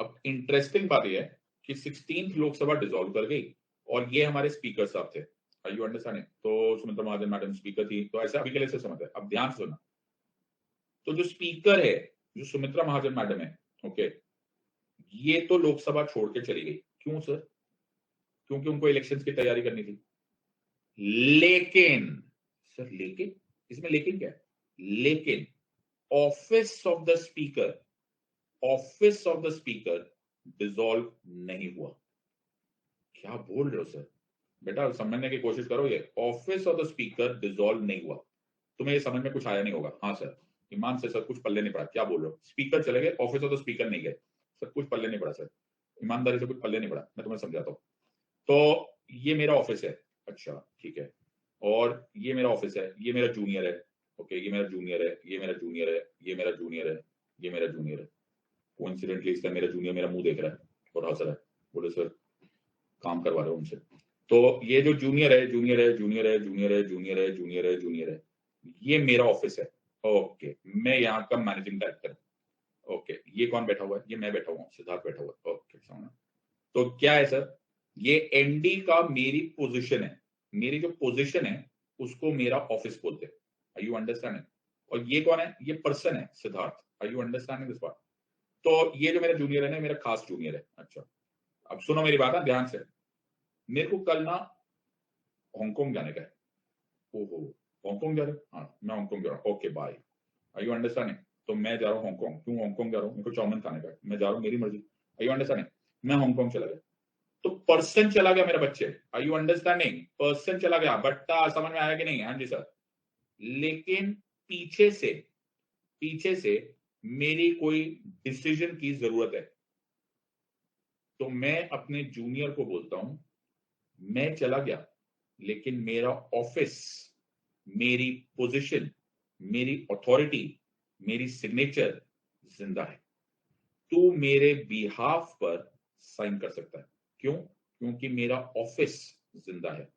अब इंटरेस्टिंग बात यह है कि 16th लोकसभा डिसॉल्व कर गई और ये हमारे स्पीकर साहब थे। Are you understanding? तो सुमित्रा महाजन मैडम स्पीकर थी, तो ऐसा अभी के लिए से समझ है। अब ध्यान से सुनना। तो जो स्पीकर है, जो सुमित्रा महाजन मैडम है, ओके, ये तो लोकसभा छोड़ के चली गई। क्यों सर? क्योंकि उनको इलेक्शंस की तैयारी करनी थी। लेकिन सर, लेकिन इसमें लेकिन क्या है? लेकिन office of the speaker, office of the speaker dissolve नहीं हुआ। क्या बोल रहे हो सर? बेटा समझने की कोशिश करो, ये office of the speaker dissolve नहीं हुआ। तुम्हें ये समझ में कुछ आया नहीं होगा। हाँ सर, ईमान से सर कुछ पल्ले नहीं पड़ा। क्या बोल रहे हो? स्पीकर चले गए, ऑफिस ऑफ द स्पीकर नहीं गए। सर कुछ पल्ले नहीं पड़ा सर, ईमानदारी से कुछ पल्ले नहीं पड़ा। मैं तुम्हें समझाता हूँ। तो ये मेरा ऑफिस है, अच्छा ठीक है, और ये मेरा ऑफिस है, ये मेरा जूनियर है। ओके, ये मेरा जूनियर है, ये मेरा जूनियर है, ये मेरा जूनियर है, ये मेरा जूनियर है। कोइंसिडेंटली इसका मेरा जूनियर मेरा मुंह देख रहा है और हंस रहा है। बोले सर काम करवा रहे हो उनसे। तो ये जो जूनियर है, जूनियर है, जूनियर है, जूनियर है, जूनियर है, जूनियर है, जूनियर है, ये मेरा ऑफिस है। ओके, मैं यहाँ का मैनेजिंग डायरेक्टर। ओके, ये कौन बैठा हुआ है? ये मैं बैठा हुआ हूँ, सिद्धार्थ बैठा हुआ है। ओके समझा? तो क्या है सर? ये एनडी का मेरी पोजीशन है। मेरी जो पोजीशन है उसको मेरा ऑफिस बोलते हैं। Are you understanding? और ये कौन है? ये पर्सन है Siddharth. Are you understanding this part? तो ये जो मेरा जूनियर है ना, मेरा खास जूनियर है। अच्छा, अब सुनो मेरी बात ना ध्यान से। मेरे को कल ना हांगकांग जाने का है। ओहो, हांगकांग जा रहे हो? हाँ, मैं हांगकांग जा रहा हूँ। Okay bye. Are you understanding? तो मैं जा रहा हूँ हांगकांग। क्यों हांगकांग जा रहा हूँ? मेरे को चाउमीन खाने का है, मैं जा रहा हूँ, मेरी मर्जी। Are you understanding? मैं हांगकांग चला गया, तो पर्सन चला गया मेरा बच्चे। Are you understanding? पर्सन चला गया। बट्टा समझ में आया कि नहीं? हाँ जी सर। लेकिन पीछे से, पीछे से मेरी कोई डिसीजन की जरूरत है, तो मैं अपने जूनियर को बोलता हूं मैं चला गया, लेकिन मेरा ऑफिस, मेरी पोजीशन, मेरी अथॉरिटी, मेरी सिग्नेचर जिंदा है। तू मेरे बिहाफ पर साइन कर सकता है। क्यों? क्योंकि मेरा ऑफिस जिंदा है।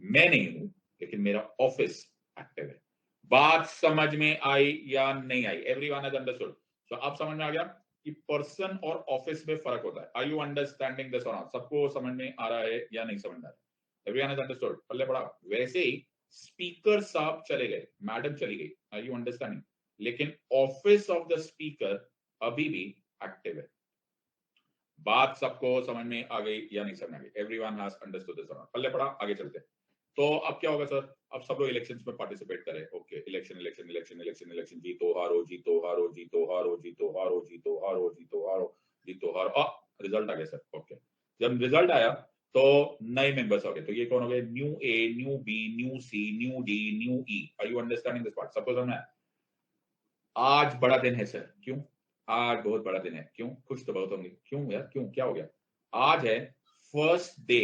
मैं नहीं हूं, लेकिन मेरा ऑफिस एक्टिव है। बात समझ में आई या नहीं आई? Everyone has understood? तो अब समझ में आ गया कि पर्सन और ऑफिस में फर्क होता है। Are you understanding this or not? सबको समझ में आ रहा है या नहीं समझ में आ रहा है? Everyone has understood? पल्ले पड़ा? वैसे ही स्पीकर साहब चले गए, मैडम चली गई। Are you understanding? लेकिन ऑफिस ऑफ द स्पीकर अभी भी एक्टिव है। बात सबको समझ में आ गई या नहीं समझ में आ गई? Everyone has understood this or not? पल्ले पड़ा? आगे चलते हैं। तो अब क्या होगा सर, अब सब लोग इलेक्शंस में पार्टिसिपेट करें। Okay, election election election election election, जीतो हारो जीतो हारो जीतो हारो जीतो हारो जीतो हारो जीतो हारो जीतो हारो, रिजल्ट आ गया सर। ओके, जब रिजल्ट आया तो नए मेंबर्स हो गए, तो ये कौन हो गए, new A, new B, new C, new D, new E. Are you understanding this part? सबको समझ में? आज बड़ा दिन है सर। क्यों? आज बहुत बड़ा दिन है। क्यों? खुश तो बहुत होंगे। क्यों यार, क्यों, क्या हो गया? आज है first day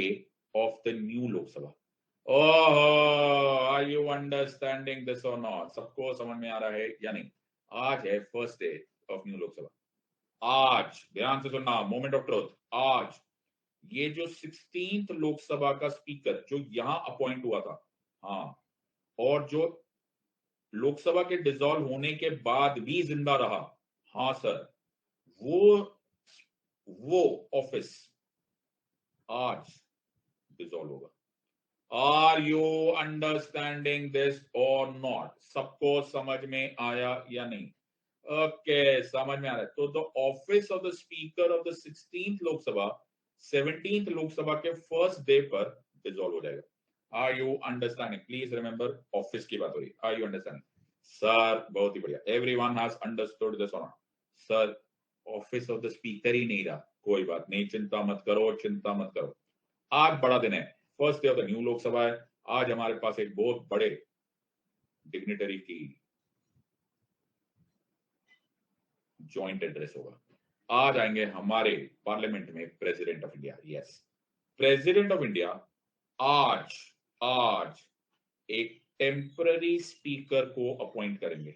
of the new Lok Sabha. Oh, are you understanding this or not? सबको समझ में आ रहा है या नहीं? आज है first day of new Lok Sabha. आज ध्यान से सुनना, मोमेंट ऑफ ट्रुथ। आज ये जो 16th लोकसभा का स्पीकर जो यहां अपॉइंट हुआ था, हाँ, और जो लोकसभा के डिसॉल्व होने के बाद भी जिंदा रहा, हाँ सर, वो ऑफिस आज डिसॉल्व होगा। Are you understanding this or not? सबको समझ में आया या नहीं? ओके, समझ में आ रहा है। तो the office of the speaker of the 16th Lok Sabha 17th Lok Sabha के फर्स्ट डे पर डिसॉल्व हो जाएगा। Are you understanding? Please remember, office की बात हो रही है। Are you understanding? सर बहुत ही बढ़िया, everyone has understood this or not? Sir office of the speaker ही नहीं रहा, कोई बात नहीं, चिंता मत करो, चिंता मत करो। आज बड़ा दिन है, first day of the new Lok Sabha है। आज हमारे पास एक बहुत बड़े डिग्निटरी की जॉइंट एड्रेस होगा। आज आएंगे हमारे पार्लियामेंट में president of India. Yes, president of India आज आज एक टेम्पररी स्पीकर को अपॉइंट करेंगे।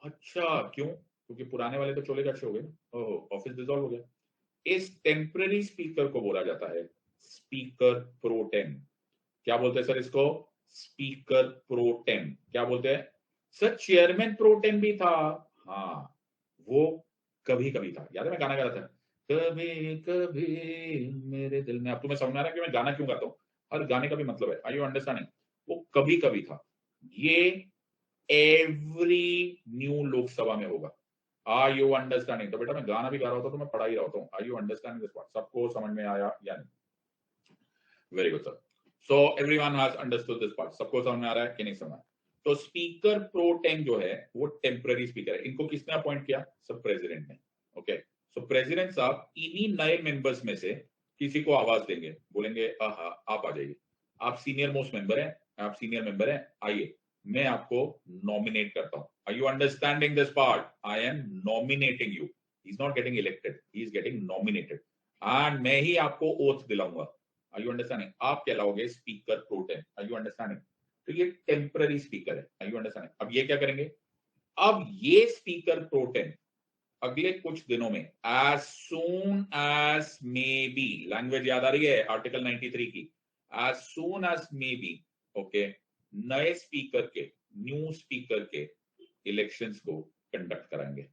अच्छा, क्यों? क्योंकि पुराने वाले तो चोले अच्छे हो गए, ओह, ऑफिस डिसॉल्व हो गया। इस टेम्पररी स्पीकर को बोला जाता है स्पीकर प्रोटेम। क्या बोलते हैं सर इसको? Speaker pro tem. क्या बोलते हैं सर? चेयरमैन प्रोटेम भी था, हाँ, वो कभी कभी था। याद है मैं गाना गा रहा था, कभी कभी मेरे दिल में। अब तुम्हें समझ में आ रहा है कि मैं गाना क्यों गाता हूं? हर गाने का भी मतलब है। Are you understanding? वो कभी कभी था, ये एवरी न्यू लोकसभा में होगा। Are you understanding? तो बेटा मैं गाना भी गा रहा होता तो मैं पढ़ा ही रहा होता हूँ। Are you understanding this part? सबको समझ में आया या नहीं? Very good sir. So everyone has understood this part? सबको समझ में आ रहा है कि नहीं समझ? तो स्पीकर प्रो टेम जो है वो टेम्पररी स्पीकर है। इनको किसने अपॉइंट किया? सब प्रेसिडेंट ने। ओके, सो प्रेसिडेंट साहब इन्हीं नए मेंबर्स में से किसी को आवाज देंगे, बोलेंगे आहा आप आ जाइए, आप सीनियर मोस्ट मेंबर हैं, आप सीनियर मेंबर हैं, आइए मैं आपको नॉमिनेट करता हूं। Are you understanding this part? I am nominating you. He is not getting elected, he is getting nominated, and मैं ही आपको ओथ दिलाऊंगा। Are you understanding? आप कहलाओगे speaker pro tem. Are you understanding? तो ये टेम्पररी स्पीकर है। Are you understanding? अब ये क्या करेंगे? अब ये स्पीकर प्रोटेम अगले कुछ दिनों में as soon as may be, language याद आ रही है आर्टिकल 93 की, as soon as may be, okay, नए स्पीकर के, न्यू स्पीकर के इलेक्शंस को कंडक्ट कराएंगे।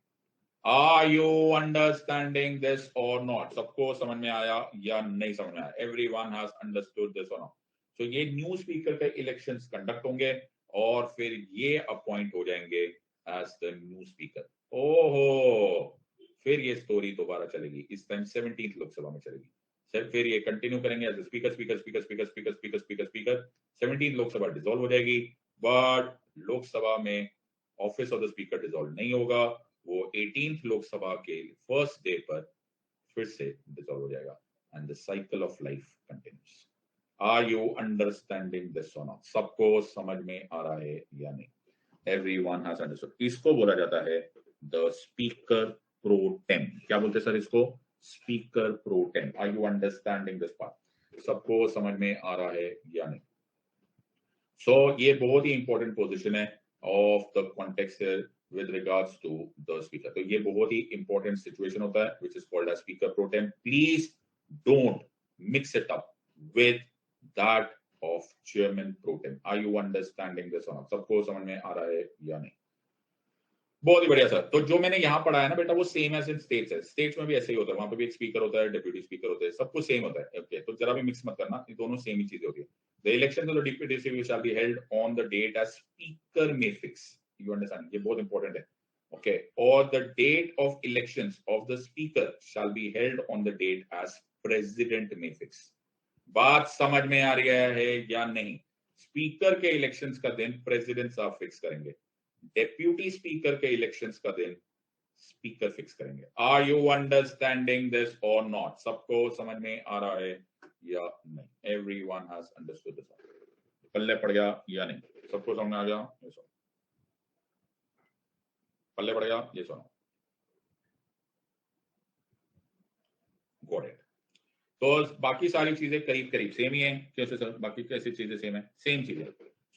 Are you understanding this or not? सबको समझ में आया या नहीं समझ में आया? Everyone has understood this or not? तो ये न्यू स्पीकर के इलेक्शंस कंडक्ट होंगे और फिर ये अपॉइंट हो जाएंगे एज द न्यू स्पीकर। ओहो, फिर ये स्टोरी दोबारा चलेगी, इस टाइम 17th लोकसभा में चलेगी। सर फिर ये कंटिन्यू करेंगे as speaker speaker speaker speaker speaker speaker speaker speaker 17th Lok Sabha dissolve हो जाएगी, बट लोकसभा में office of the speaker dissolve नहीं होगा, वो 18th लोकसभा के फर्स्ट डे पर फिर से डिसॉल्व हो जाएगा, and the cycle of life continues. Are you understanding this or not? सबको समझ में आ रहा है या नहीं? Everyone has understood. इसको बोला जाता है द स्पीकर प्रोटेम। क्या बोलते हैं सर इसको? Speaker pro tem. Are you understanding this part? सबको समझ में आ रहा है या नहीं? सो ये बहुत ही इंपॉर्टेंट पोजीशन है of the context with regards to the speaker. तो ये बहुत ही important situation होता है which is called as speaker pro tem. Please don't mix it up with that of chairman pro tem. Are you understanding this or not? सबको समझ में आ रहा है या नहीं? बहुत ही बढ़िया सर। तो जो मैंने यहाँ पढ़ा है ना बेटा वो सेम एज इन स्टेट्स है। स्टेट्स में भी ऐसे ही होता है, वहां पे भी एक स्पीकर होता है, डेप्यूटी स्पीकर होते हैं, सब कुछ सेम होता है। ओके, तो जरा भी मिक्स मत करना, ये दोनों सेम ही चीजें होती है। The election of the deputy speaker shall be held on the date as speaker may fix. You understand? ये बहुत इंपॉर्टेंट है। ओके, और the date of elections of the speaker shall be held on the date as president may fix. बात समझ में आ रही है या नहीं? स्पीकर के इलेक्शंस का दिन प्रेसिडेंट साहब फिक्स करेंगे, डेप्यूटी स्पीकर के इलेक्शंस का दिन स्पीकर फिक्स करेंगे। Are you understanding this or not? सबको समझ में आ रहा है या नहीं? Everyone has understood this. पल्ले पड़ गया या नहीं? सबको समझ में आ गया? ये सुनो, पल्ले पड़ गया? ये सुनो, गॉट इट। तो बाकी सारी चीजें करीब करीब सेम ही है। कैसे सर? बाकी कैसी चीजें सेम है? सेम चीजें।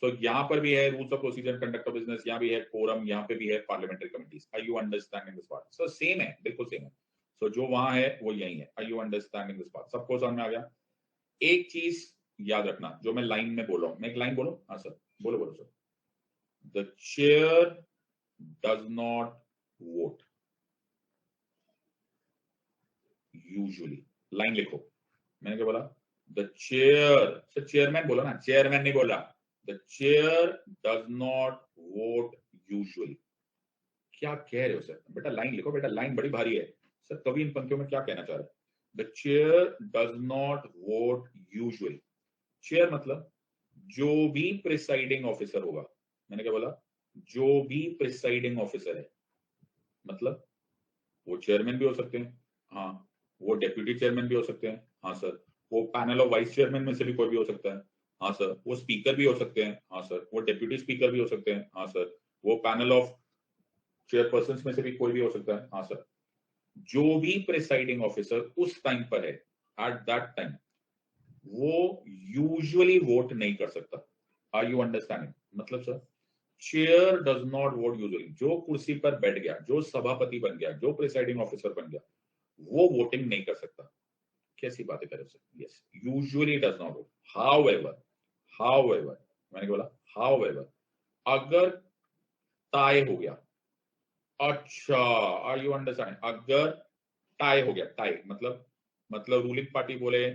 सो यहाँ पर भी है rules of procedure, conduct of business, यहाँ भी है कोरम, यहाँ पे भी है parliamentary committees. Are you understanding this part? So same है, बिल्कुल सेम है। सो जो वहां है वो यही है। Are you understanding this part? सबको समझ में आ गया? एक चीज याद रखना, जो मैं लाइन में बोल रहा हूँ, मैं एक लाइन बोलूं? हाँ सर, बोलो बोलो sir. The chair does not vote usually. Line लिखो। मैंने क्या बोला? द चेयर, सर चेयरमैन बोला ना, चेयरमैन नहीं बोला। The chair does not vote usually. क्या कह रहे हो सर? बेटा लाइन लिखो, बेटा लाइन बड़ी भारी है। सर कवि इन पंक्तियों में क्या कहना चाह रहे हैं? The chair does not vote usually. Chair मतलब जो भी प्रिसाइडिंग ऑफिसर होगा। मैंने क्या बोला? जो भी प्रिसाइडिंग ऑफिसर है, मतलब वो चेयरमैन भी हो सकते हैं, हाँ, वो डेप्यूटी चेयरमैन भी हो सकते हैं, हाँ सर, वो पैनल ऑफ वाइस चेयरमैन में से भी कोई भी हो सकता है, हाँ सर, वो स्पीकर भी हो सकते हैं, हाँ सर, वो डेप्यूटी स्पीकर भी हो सकते हैं, हाँ सर, वो पैनल ऑफ चेयरपर्सन में से भी कोई भी हो सकता है, हाँ सर। जो भी प्रिसाइडिंग ऑफिसर उस टाइम पर है, एट दैट टाइम, वो यूजुअली वोट नहीं कर सकता। Are you understanding? मतलब sir chair does not vote usually. जो कुर्सी पर बैठ गया, जो सभापति बन गया, जो प्रिसाइडिंग ऑफिसर बन गया, वो वोटिंग नहीं कर सकता। कैसी बातें कर रहे हो sir? Yes, usually does not vote. However, मैंने बोला हाउएवर, अगर टाई हो गया, अच्छा, आर यू अंडरस्टैंडिंग? अगर टाई हो गया, टाई मतलब रूलिंग पार्टी बोले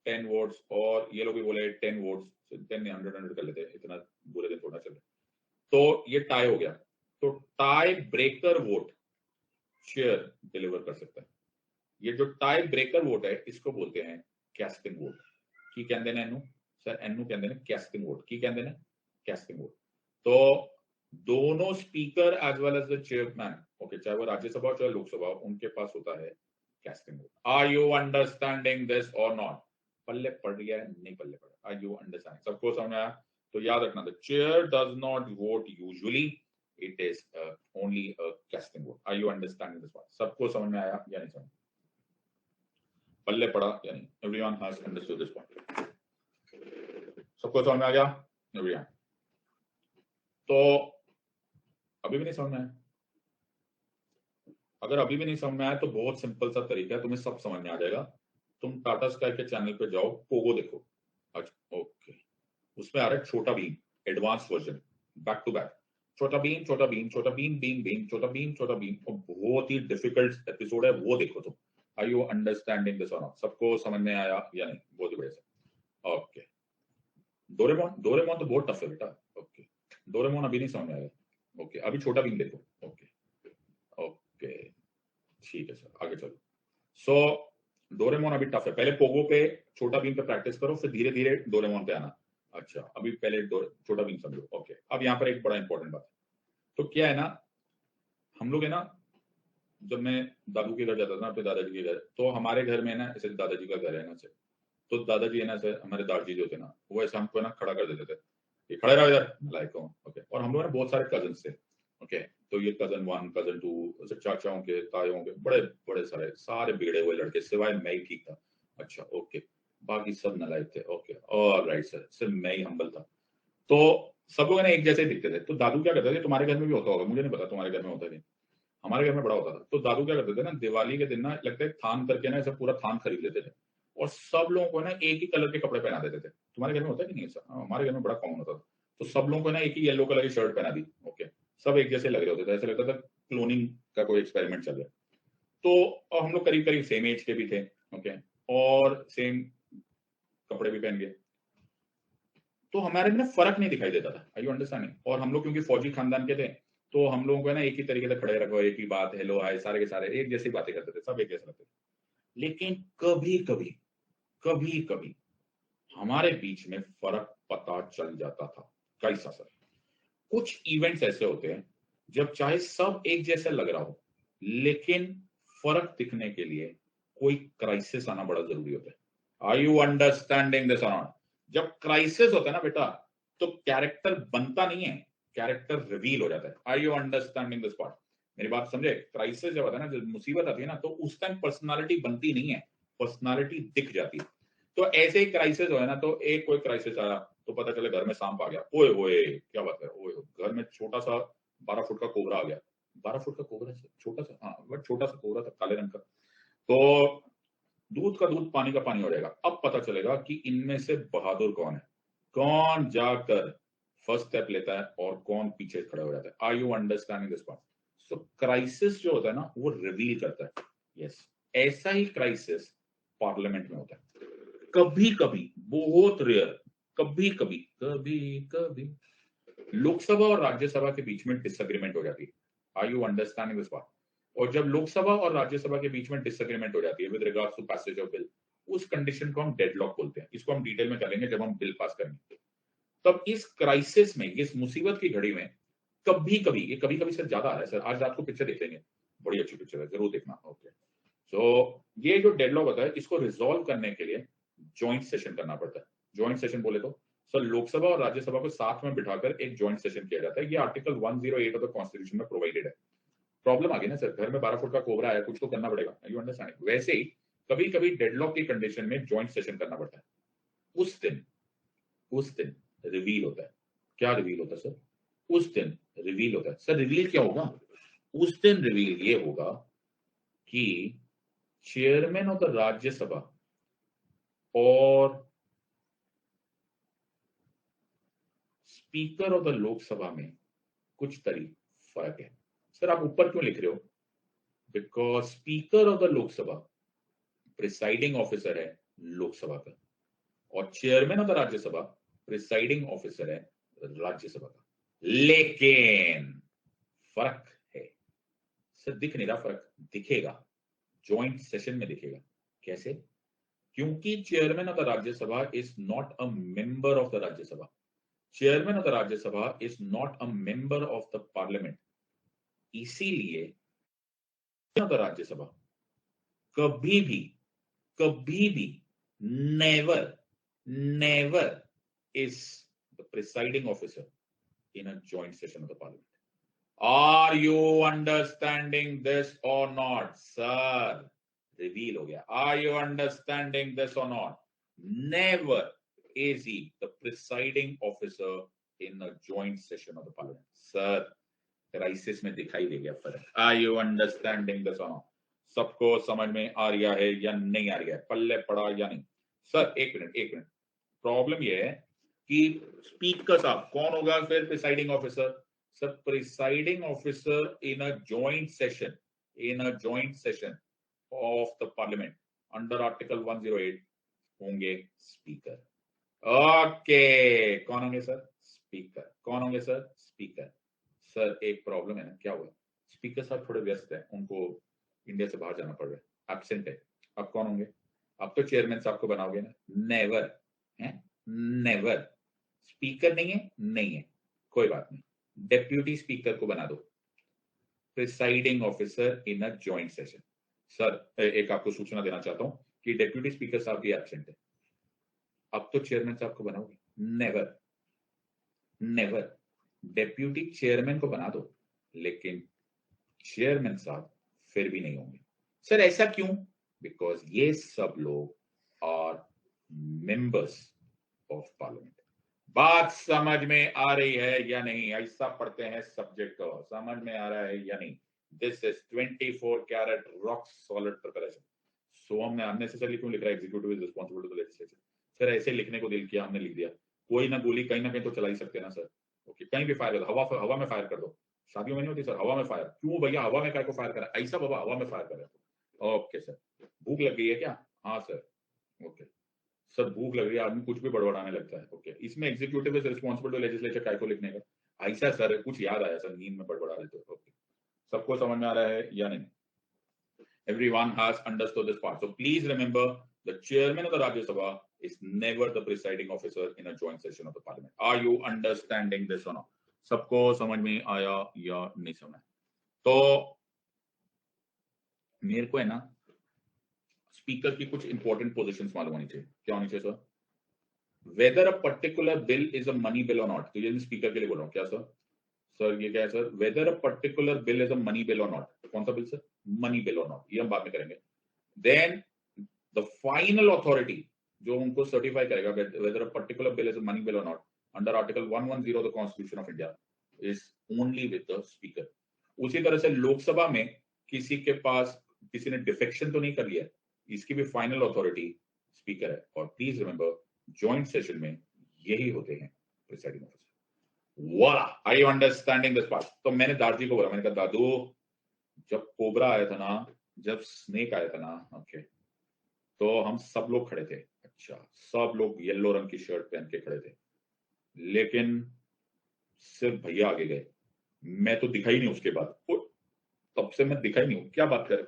10 वोट्स और ये लोग भी बोले 10 वोट्स, 10 नहीं 100 कर लेते, इतना बुरे दिन थोड़ा चल रहा, तो ये टाई हो गया, तो tie breaker vote chair deliver कर सकता है। ये जो टाई ब्रेकर वोट है, इसको बोलते हैं कैस्टिंग वोट। की कहते हैं एनू? सर एनू कहते हैं कैस्टिंग वोट। की कहते हैं कैस्टिंग वोट। तो दोनों speaker as well as the chairman, okay, चाहे वो राज्यसभा चाहे लोकसभा, उनके पास होता है casting vote. Are you understanding this or not? पल्ले पड़ गया है? नहीं पल्ले पड़ा? Are you understanding? सबको समझ में आया? तो याद रखना, the chair does not vote usually, it is only a casting vote. Are you understanding this part? सबको समझ में आया या नहीं समझ? पल्ले पड़ा या नहीं? Everyone has understood this point? सबको समझ में आ गया? एवरीवन? तो अभी भी नहीं समझ में आया? अगर अभी भी नहीं समझ में आया तो बहुत सिंपल सा तरीका है, तुम्हें सब समझ में आ जाएगा। तुम टाटा स्काई के चैनल पे जाओ, पोगो देखो। अच्छा ओके, उसमें आ रहा है Chhota Bheem advance version, back to back, Chhota Bheem छोटा भीम छोटा भीम भीम भीम छोटा भीम छोटा भीम, और बहुत ही डिफिकल्ट एपिसोड है, वो देखो तुम। Are you understanding this or not? सबको समझ में आया या नहीं? बहुत ही बढ़िया से। ओके, डोरेमोन, डोरेमोन तो बहुत टफ है बेटा। ओके, डोरेमोन अभी नहीं समझ में आएगा। ओके, अभी छोटा भीम देखो। ओके ओके, ठीक है सर, आगे चलो। सो डोरेमोन अभी टफ है, पहले पोगो पे छोटा भीम पे प्रैक्टिस करो, फिर धीरे धीरे डोरेमोन पे आना। अच्छा, अभी पहले छोटा भीम समझो। ओके, अब यहाँ पर एक बड़ा इंपॉर्टेंट बात है। तो क्या है ना, हम लोग है ना, जब मैं दादू के घर जाता था ना, अपने दादाजी के घर, तो हमारे घर में ना, ऐसे दादाजी का घर है ना सर, तो दादाजी है ना सर, हमारे दादाजी जो थे ना, वो ऐसा हमको ना खड़ा कर देते थे, ये खड़े रहो इधर, लाइक ओके। और हम लोग ना बहुत सारे कजन थे, ओके, तो ये कजन 1 कजन 2, चाचाओं के तायों के बड़े बड़े सारे बिगड़े हुए लड़के, सिवाय मैं ही ठीक था। अच्छा ओके, बाकी सब नालायक थे। ओके ऑलराइट सर, सिर्फ मैं ही हम्बल था। तो सब लोग ना एक जैसे दिखते थे। तो दादू क्या करते थे, तुम्हारे घर में भी होता होगा, मुझे नहीं पता तुम्हारे घर में होता नहीं, हमारे घर में बड़ा होता था। तो दादू क्या करते थे ना, दिवाली के दिन ना लगता है थान करके ना ऐसा पूरा थान खरीद लेते थे, और सब लोगों को ना एक ही कलर के कपड़े पहना देते थे। तुम्हारे घर में होता है कि नहीं ऐसा? हमारे घर में बड़ा कॉमन होता था। तो सब लोगों को ना एक ही येलो कलर की शर्ट पहना दी। ओके, सब एक जैसे लग रहे होते थे, ऐसा लगता था क्लोनिंग का कोई एक्सपेरिमेंट चल रहा है। तो और हम लोग करीब करीब सेम एज के भी थे, ओके, और सेम कपड़े भी पहन गए, तो हमारे में ना फर्क नहीं दिखाई देता था। आई यू अंडरस्टैंडिंग? और हम लोग क्योंकि फौजी खानदान के थे, तो हम लोगों को ना एक ही तरीके से खड़े रखो, एक ही बात, हेलो हाय, सारे के सारे एक जैसी बातें करते थे, सब एक जैसे लगते थे। लेकिन कभी कभी हमारे बीच में फर्क पता चल जाता था। कैसा सर? कुछ इवेंट्स ऐसे होते हैं जब चाहे सब एक जैसा लग रहा हो, लेकिन फर्क दिखने के लिए कोई क्राइसिस आना बड़ा जरूरी होता है। Are you understanding this or not? जब क्राइसिस होता है ना बेटा, तो कैरेक्टर बनता नहीं है, कैरेक्टर रिवील हो जाता है। Are you understanding this part? मेरी बात समझे? क्राइसिस जब आता है ना, जब मुसीबत आती है ना, तो उस टाइम पर्सनालिटी बनती नहीं है, पर्सनालिटी दिख जाती है। तो ऐसे ही क्राइसिस हो है ना, तो एक कोई क्राइसिस आया तो पता चले घर में सांप आ गया, ओए होए क्या बात है, ओए घर में छोटा सा 12 फुट का कोबरा आ गया। 12 फुट का कोबरा, छोटा सा, हाँ बट छोटा सा कोबरा था, काले रंग का। तो दूध का दूध पानी का पानी हो जाएगा। अब पता चलेगा कि इनमें से बहादुर कौन है, कौन जाकर फर्स्ट स्टेप लेता है और कौन पीछे खड़ा हो जाता है। Are you understanding this part? So crisis जो होता है ना, वो रिवील करता है। यस, ऐसा ही क्राइसिस पार्लियामेंट में होता है। कभी कभी, बहुत रेयर, कभी कभी, कभी कभी लोकसभा और राज्यसभा के बीच में डिसएग्रीमेंट हो जाती है। Are you understanding this part? और जब लोकसभा और राज्यसभा के बीच में डिसएग्रीमेंट हो जाती है with regards to passage of bill, उस कंडीशन को हम डेडलॉक बोलते हैं। इसको हम डिटेल में करेंगे जब हम बिल पास करेंगे। तब इस क्राइसिस में, इस मुसीबत की घड़ी में, कभी कभी, ये कभी कभी सर ज्यादा है सर, आज रात को पिक्चर देख लेंगे, बड़ी अच्छी पिक्चर है, जरूर देखना। ओके, सो ये जो डेडलॉक होता है, इसको रिजॉल्व करने के लिए ज्वाइंट सेशन करना पड़ता है। ज्वाइंट सेशन बोले तो सर लोकसभा और राज्यसभा को साथ में बिठाकर एक ज्वाइंट सेशन किया जाता है। ये आर्टिकल 108 ऑफ द कॉन्स्टिट्यूशन में प्रोवाइडेड है। प्रॉब्लम आ गई ना सर, घर में 12 फुट का कोबरा है, कुछ तो करना पड़ेगा। You understand? वैसे ही कभी कभी डेडलॉक की कंडीशन में ज्वाइंट सेशन करना पड़ता है। उस दिन रिवील होता है। क्या रिवील होता है सर? उस दिन रिवील होता है। सर रिवील क्या होगा? उस दिन रिवील ये होगा कि चेयरमैन ऑफ द राज्यसभा और स्पीकर ऑफ द लोकसभा में कुछ फर्क है। सर आप ऊपर क्यों लिख रहे हो? Because speaker of the Lok Sabha presiding officer है लोकसभा का, और chairman of the Rajya Sabha presiding officer है राज्यसभा का। लेकिन फर्क है सर, दिख नहीं रहा फर्क? दिखेगा, ज्वाइंट सेशन में दिखेगा। कैसे? क्योंकि chairman of the Rajya Sabha is not a member of the Rajya Sabha, chairman of the Rajya Sabha is not a member of the parliament. इसीलिए द राज्यसभा कभी भी never never is the presiding officer in a joint session of the parliament. Are you understanding this or not, sir? Reveal हो गया। Are you understanding this or not? Never is he the presiding officer in a joint session of the parliament. Sir, crisis में दिखाई दे गया फर्क। Are you understanding this or not? सबको समझ में आ रहा है या नहीं आ रहा है? पल्ले पड़ा या नहीं? सर एक मिनट, प्रॉब्लम ये है कि स्पीकर साहब कौन होगा फिर presiding officer? Sir presiding officer in a joint session of the parliament under article 108 होंगे स्पीकर। ओके, कौन होंगे सर? स्पीकर। कौन होंगे सर? स्पीकर। सर एक प्रॉब्लम है ना, क्या हुआ? स्पीकर साहब थोड़े व्यस्त हैं, उनको इंडिया से बाहर जाना पड़ रहा है, एब्सेंट है। अब कौन होंगे? अब तो चेयरमैन साहब को बनाओगे ना? नेवर है, नेवर। स्पीकर नहीं है, कोई बात नहीं, डेप्यूटी स्पीकर को बना दो presiding officer in a joint session. Sir एक आपको सूचना देना चाहता हूं कि डेप्यूटी स्पीकर साहब भी एब्सेंट है। अब तो चेयरमैन साहब को बनाओगे? नेवर। डेप्यूटी चेयरमैन को बना दो, लेकिन चेयरमैन साहब फिर भी नहीं होंगे। सर ऐसा क्यों? बिकॉज ये सब लोग आर मेंबर्स ऑफ पार्लियामेंट। बात समझ में आ रही है या नहीं? ऐसा पढ़ते हैं सब्जेक्ट को, समझ में आ रहा है या नहीं? This is 24 carat rock solid preparation. So हमने अननेसेसरली क्यों लिख रहा है executive is responsible to the legislature? Sir ऐसे लिखने को दिल किया, हमने लिख दिया। कोई ना गोली कहीं ना कहीं तो चला ही सकते हैं ना सर। ओके, कहीं भी फायर कर दो, हवा में फायर कर दो। शादियों में नहीं होती सर हवा में फायर? क्यों भैया हवा में काय को फायर करा? ऐसा बाबा हवा में फायर करा। ओके सर, भूख लग गई है क्या? हाँ सर। ओके सर, भूख लग रही है, आदमी कुछ भी बड़बड़ाने लगता है। ओके, इसमें executive is responsible to legislature काय को लिखने का? ऐसा सर कुछ याद आया सर, नींद में बड़बड़ा रहे तो। ओके, सबको समझ में आ रहा है या नहीं? Everyone has understood this part. So please remember, the chairman of the Rajya Sabha is never the presiding officer in a joint session of the parliament. Are you understanding this or not? सबको समझ में आया या नहीं समझ? तो मेरे को है ना स्पीकर की कुछ इंपॉर्टेंट पोजीशंस मालूम होनी चाहिए. क्या होनी चाहिए sir? Weather a particular bill is a money bill or not. तो ये स्पीकर के लिए बोल रहा हूँ. क्या सर? सर ये क्या है sir? Weather a particular bill is a money bill or not. कौन सा bill sir? Money bill or not. ये हम बाद में करेंगे. देन द फाइनल अथॉरिटी जो उनको सर्टिफाई करेगा whether a particular bill is a money bill or not under article 110 the constitution of India is only with the speaker. उसी तरह से लोकसभा में किसी के पास किसी ने डिफेक्शन तो नहीं कर लिया, इसकी भी फाइनल अथॉरिटी स्पीकर है. और प्लीज रिमेंबर जॉइंट सेशन में यही होते हैं प्रिसाइडिंग ऑफिसर. वाह, are you understanding this part? तो मैंने दादी को बोला, मैंने कहा दादू जब कोबरा आया था ना, जब स्नेक आया था ना, ओके, तो हम सब लोग खड़े थे. अच्छा, सब लोग येलो रंग की शर्ट पहन के खड़े थे, लेकिन सिर्फ भैया आगे गए. मैं तो दिखाई नहीं उसके बाद. तब से मैं दिखाई नहीं हूँ. क्या बात कर,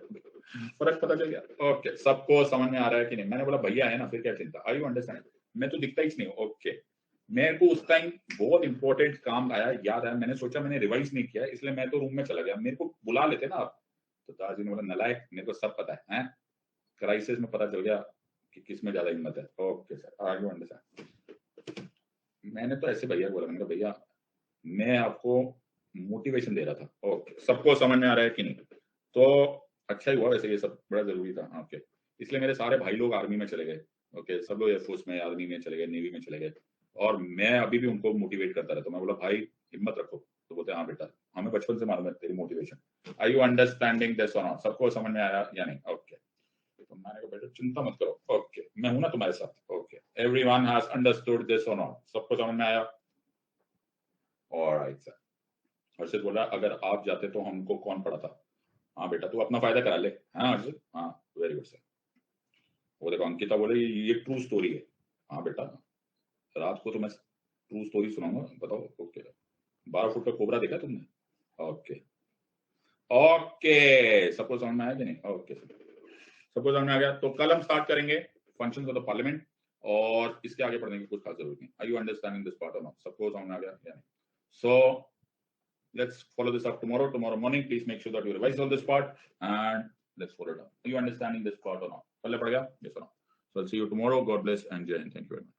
फर्क पता चल गया? ओके, सबको समझ में आ रहा है कि नहीं? मैंने बोला भैया है ना, फिर क्या चिंता? Are you understand? मैं तो दिखता ही नहीं हूँ. ओके, मेरे को उस टाइम बहुत इंपॉर्टेंट काम आया, याद आया. मैंने सोचा, मैंने रिवाइज नहीं किया, इसलिए मैं तो रूम में चला गया. मेरे को बुला लेते ना आप. तो दादाजी ने बोला नलायक, मेरे को सब पता है. क्राइसिस में पता चल गया कि किसमें ज्यादा हिम्मत है. Okay sir, are you understand? मैंने तो ऐसे भैया बोला, मैंने कहा भैया मैं आपको मोटिवेशन दे रहा था. ओके, सबको समझ में आ रहा है कि नहीं? तो अच्छा ही हुआ वैसे, ये सब बड़ा जरूरी था. ओके, इसलिए मेरे सारे भाई लोग आर्मी में चले गए. ओके, सब लोग एयरफोर्स में, आर्मी में चले गए, नेवी में चले गए. और मैं अभी भी उनको मोटिवेट करता रहता हूँ. मैं बोला भाई हिम्मत रखो, तो बोलते हाँ बेटा, हमें बचपन से मालूम है तेरी motivation. Are you understanding this or not? सबको समझ में आया या नहीं? ओके, तो मैंने कहा बेटा चिंता मत करो. ओके, मैं हूं ना तुम्हारे साथ. Okay, everyone has understood this or not? सबको समझ में आया? Alright sir. हर्षित बोला अगर आप जाते तो हमको कौन पढ़ाता? हाँ बेटा, तू अपना फायदा करा ले. हाँ हर्षित, हाँ वेरी गुड सर. वो देखो अंकिता बोले ये ट्रू स्टोरी है. हाँ बेटा, रात को तो मैं ट्रू स्टोरी सुनाऊंगा. बताओ. ओके, 12 फुट का कोबरा देखा तुमने? ओके ओके, सबको समझ में आया कि नहीं? ओके, सबको समझ में आ गया. तो कल हम स्टार्ट करेंगे फंक्शंस ऑफ द पार्लियामेंट, और इसके आगे पढ़ने की कुछ खास जरूरत नहीं. Are you understanding this part or not? सबको समझ में आ गया या नहीं? सो let's follow this up tomorrow morning. Please make sure that you revise all this part and let's follow it up. Are you understanding this part or not? Yes or no? So I'll see you tomorrow. God bless and Jai Hind. Thank you very much.